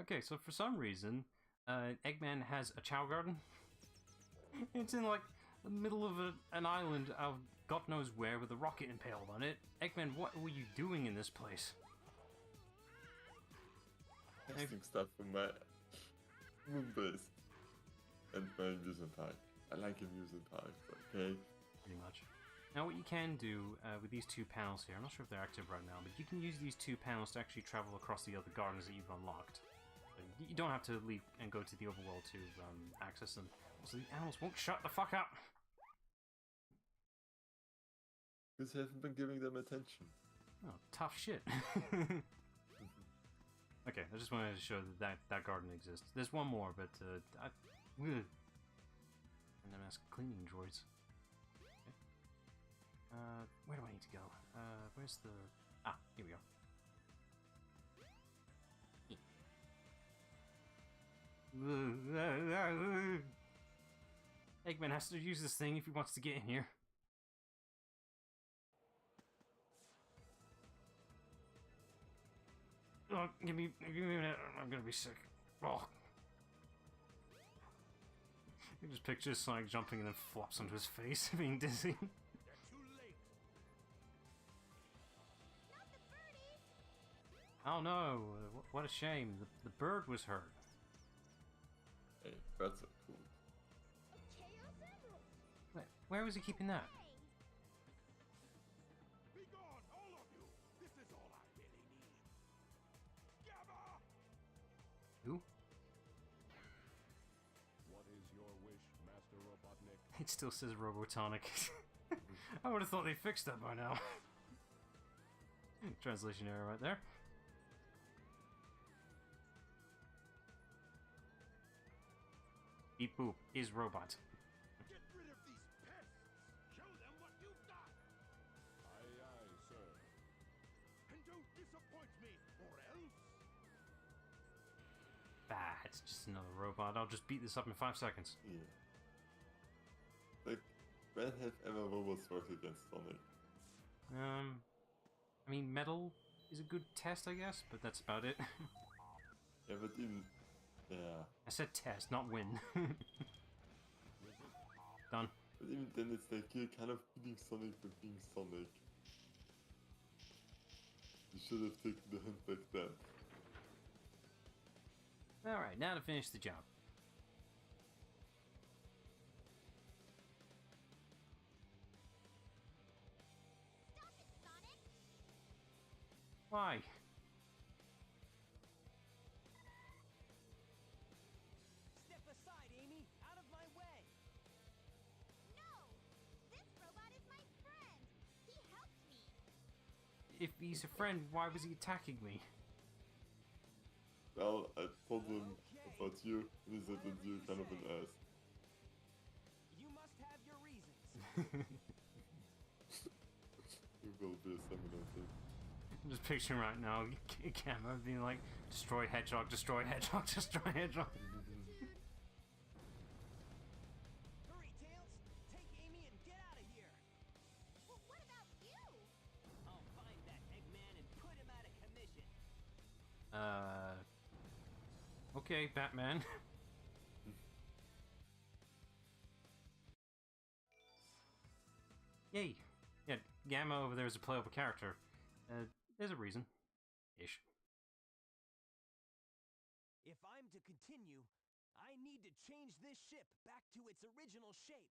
Okay, so for some reason, Eggman has a Chow Garden. It's in like the middle of an island of God knows where with a rocket impaled on it. Eggman, what were you doing in this place? Testing stuff for my moon base and my amusement park. I like amusement parks, okay? Pretty much. Now what you can do with these two panels here, I'm not sure if they're active right now, but you can use these two panels to actually travel across the other gardens that you've unlocked. You don't have to leave and go to the overworld to access them. So the animals won't shut the fuck up! Because you haven't been giving them attention. Oh, tough shit. Okay, I just wanted to show that garden exists. There's one more, but and I'm asking cleaning droids. Okay. Where do I need to go? Where's the... Ah, here we go. Eggman has to use this thing if he wants to get in here. Oh, give me a minute. I'm gonna be sick. Oh. You just picture Sonic jumping and then flops onto his face, being dizzy. They're too late. Not the birdies! Oh no, what a shame. The bird was hurt. Hey, that's so cool. A Chaos Emerald! Where was he keeping that? Be gone, all of you! This is all I really need. Gamma! Who? What is your wish, Master Robotnik? It still says Robotonic. I would have thought they fixed that by now. Translation error right there. Beep boop is robot. Get rid of these pests! Show them what you've got! Aye, aye, sir. And don't disappoint me, or else... Bah, it's just another robot. I'll just beat this up in 5 seconds. Yeah. Like, when have ever robots worked against Sonic? I mean, metal is a good test, I guess, but that's about it. Yeah, but even... Yeah. I said test, not win. Done. But even then it's like you're kind of beating Sonic for being Sonic. You should have taken the hint back then. Alright, now to finish the job. Stop it, Sonic! Why? Step aside, Amy! Out of my way! No! This robot is my friend! He helped me! If he's a friend, why was he attacking me? Well, I told him about you, and he said that you're kind of an ass. You must have your reasons. You will be a seminar thing. I'm just picturing right now, Gamma being like, destroy Hedgehog, destroy Hedgehog, destroy Hedgehog. Hurry, Tails! Take Amy and get out of here! Well, what about you? I'll find that Eggman and put him out of commission. Okay, Batman. Yay! Yeah, Gamma over there is a playable character. There's a reason. Ish. If I'm to continue, I need to change this ship back to its original shape.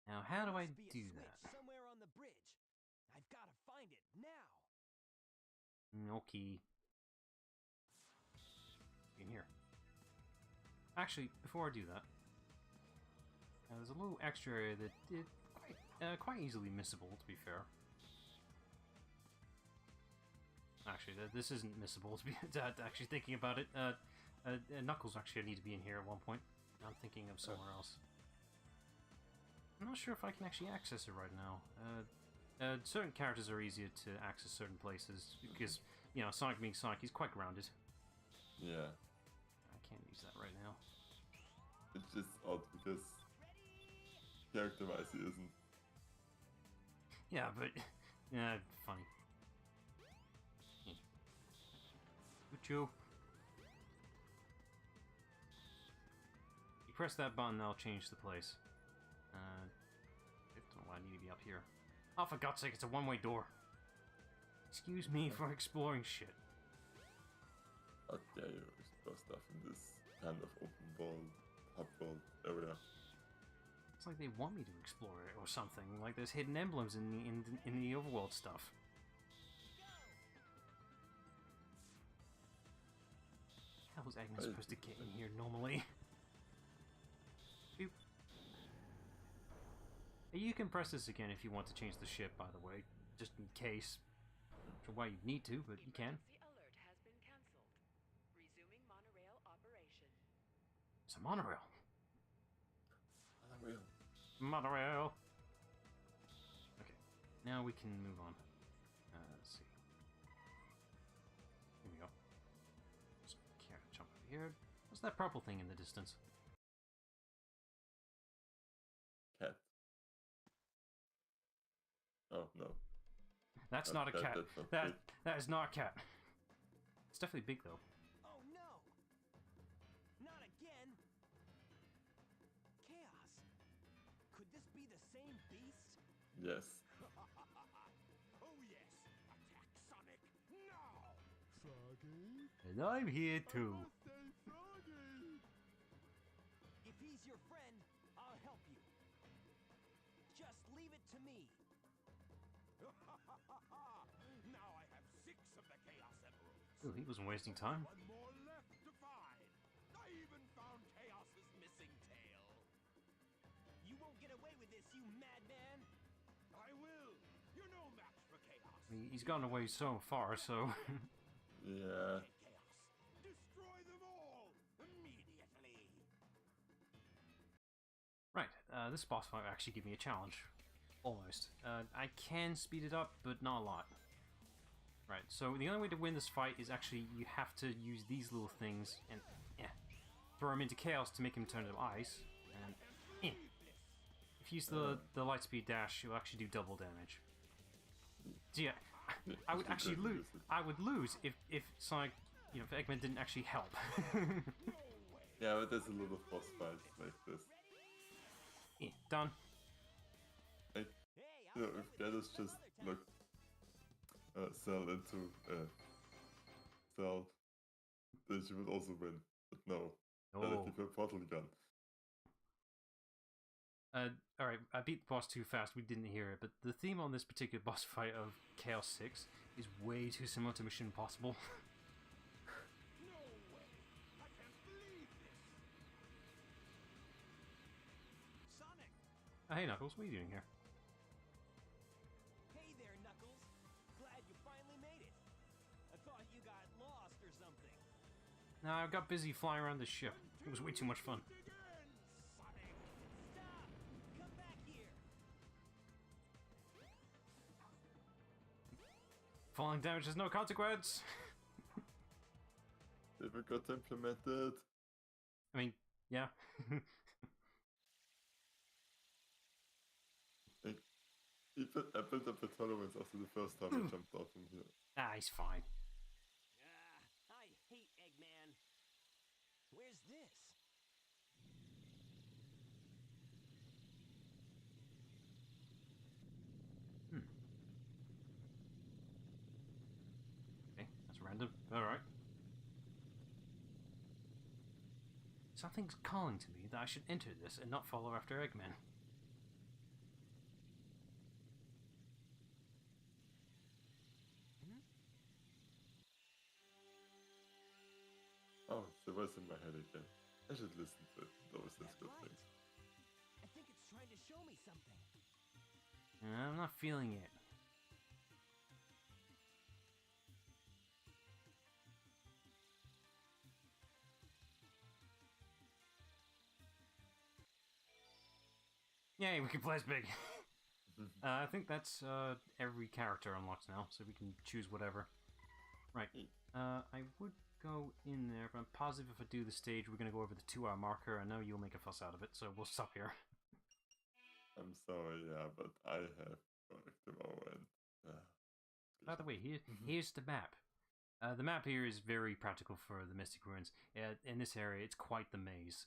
Now, how do I Must be a do switch that? somewhere on the bridge. I've got to find it now. Okay. In here. Actually, before I do that, there's a little extra area that quite easily missable, to be fair. Actually, this isn't missable, to be actually thinking about it. Knuckles actually need to be in here at one point. I'm thinking of somewhere else. I'm not sure if I can actually access it right now. Certain characters are easier to access certain places because, you know, Sonic being Sonic, he's quite grounded. Yeah. I can't use that right now. It's just odd because character-wise he isn't. Yeah, but yeah, funny. You press that button, that'll change the place. I don't know why I need to be up here. Oh, for God's sake, it's a one-way door. Excuse me for exploring shit. How dare you explore stuff in this kind of open world, hub world area? It's like they want me to explore it or something. Like there's hidden emblems in the overworld stuff. How was Agnes supposed to get in here normally? Boop. You can press this again if you want to change the ship, by the way, just in case. Not sure why you need to, but you can. Emergency alert has been cancelled. Resuming monorail operation. It's a monorail. Unreal. Monorail. Okay, now we can move on. Let's see. Here we go. Just can't jump over here. What's that purple thing in the distance? Cat. Oh no. That's not a cat. That's not big. That is not a cat. It's definitely big though. Oh no! Not again! Chaos! Could this be the same beast? Yes. Oh yes! Attack Sonic now! Froggy. And I'm here too. Stay froggy. If he's your friend, I'll help you. Just leave it to me. Now I have 6 of the Chaos Emeralds. Ooh, he wasn't wasting time. One more left to find. I even found Chaos's missing tail. You won't get away with this, you madman! I will. You're no match for Chaos. I mean, he's gone away so far, so... Yeah. Chaos. Destroy them all immediately. Right, this boss fight actually gave me a challenge. Almost. I can speed it up, but not a lot. Right, so the only way to win this fight is actually you have to use these little things and throw him into chaos to make him turn to ice. And if you use the lightspeed dash, you'll actually do double damage. So yeah, I would actually lose. I would lose if Sonic, if Eggman didn't actually help. Yeah, but there's a lot of boss fights like this. Done. Like, if Gallus just looked Cell into Cell, then she would also win. But no. Gotta keep her portal gun. Alright, I beat the boss too fast, we didn't hear it, but the theme on this particular boss fight of Chaos 6 is way too similar to Mission Impossible. No way. I can't believe this. Sonic! Hey Knuckles, what are you doing here? Hey there, Knuckles. Glad you finally made it. I thought you got lost or something. Nah, I got busy flying around the ship. It was way too much fun. Stop! Come back here! Falling damage has no consequence! They forgot to implement it. I mean, yeah. I built up the tolerance after the first time I jumped off from here. Ah, he's fine. I hate Eggman. Where's this? Okay, that's random. Alright. Something's calling to me that I should enter this and not follow after Eggman. Oh, the voice in my head again. I should listen to it. It always says good Right. things. I think it's trying to show me something. I'm not feeling it. Yay, we can play as big. I think that's every character unlocked now, so we can choose whatever. Right. I would go in there, but I'm positive if I do the stage, we're going to go over the 2-hour marker. I know you'll make a fuss out of it, so we'll stop here. I'm sorry, yeah, but I have work tomorrow and... By the way, here's the map. The map here is very practical for the Mystic Ruins. In this area, it's quite the maze.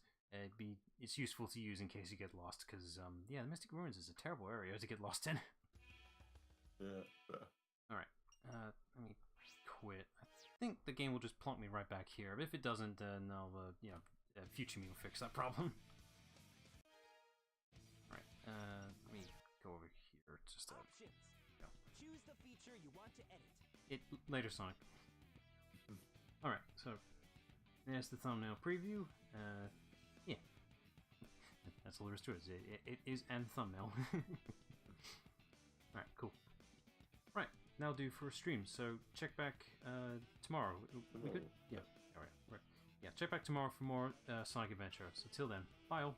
It's useful to use in case you get lost, because yeah, the Mystic Ruins is a terrible area to get lost in. Yeah. Alright, let me quit. I think the game will just plonk me right back here. But if it doesn't, then I'll, future me will fix that problem. Alright, let me go over here. Just Options. go. Choose the feature you want to edit. Later, Sonic. Alright, so there's the thumbnail preview. Yeah. That's all there is to it. It is an thumbnail. Alright, cool. Right, that'll do for a stream. So check back tomorrow. We good? Yeah. Alright. Right. Yeah, check back tomorrow for more Sonic Adventure. So till then, bye all.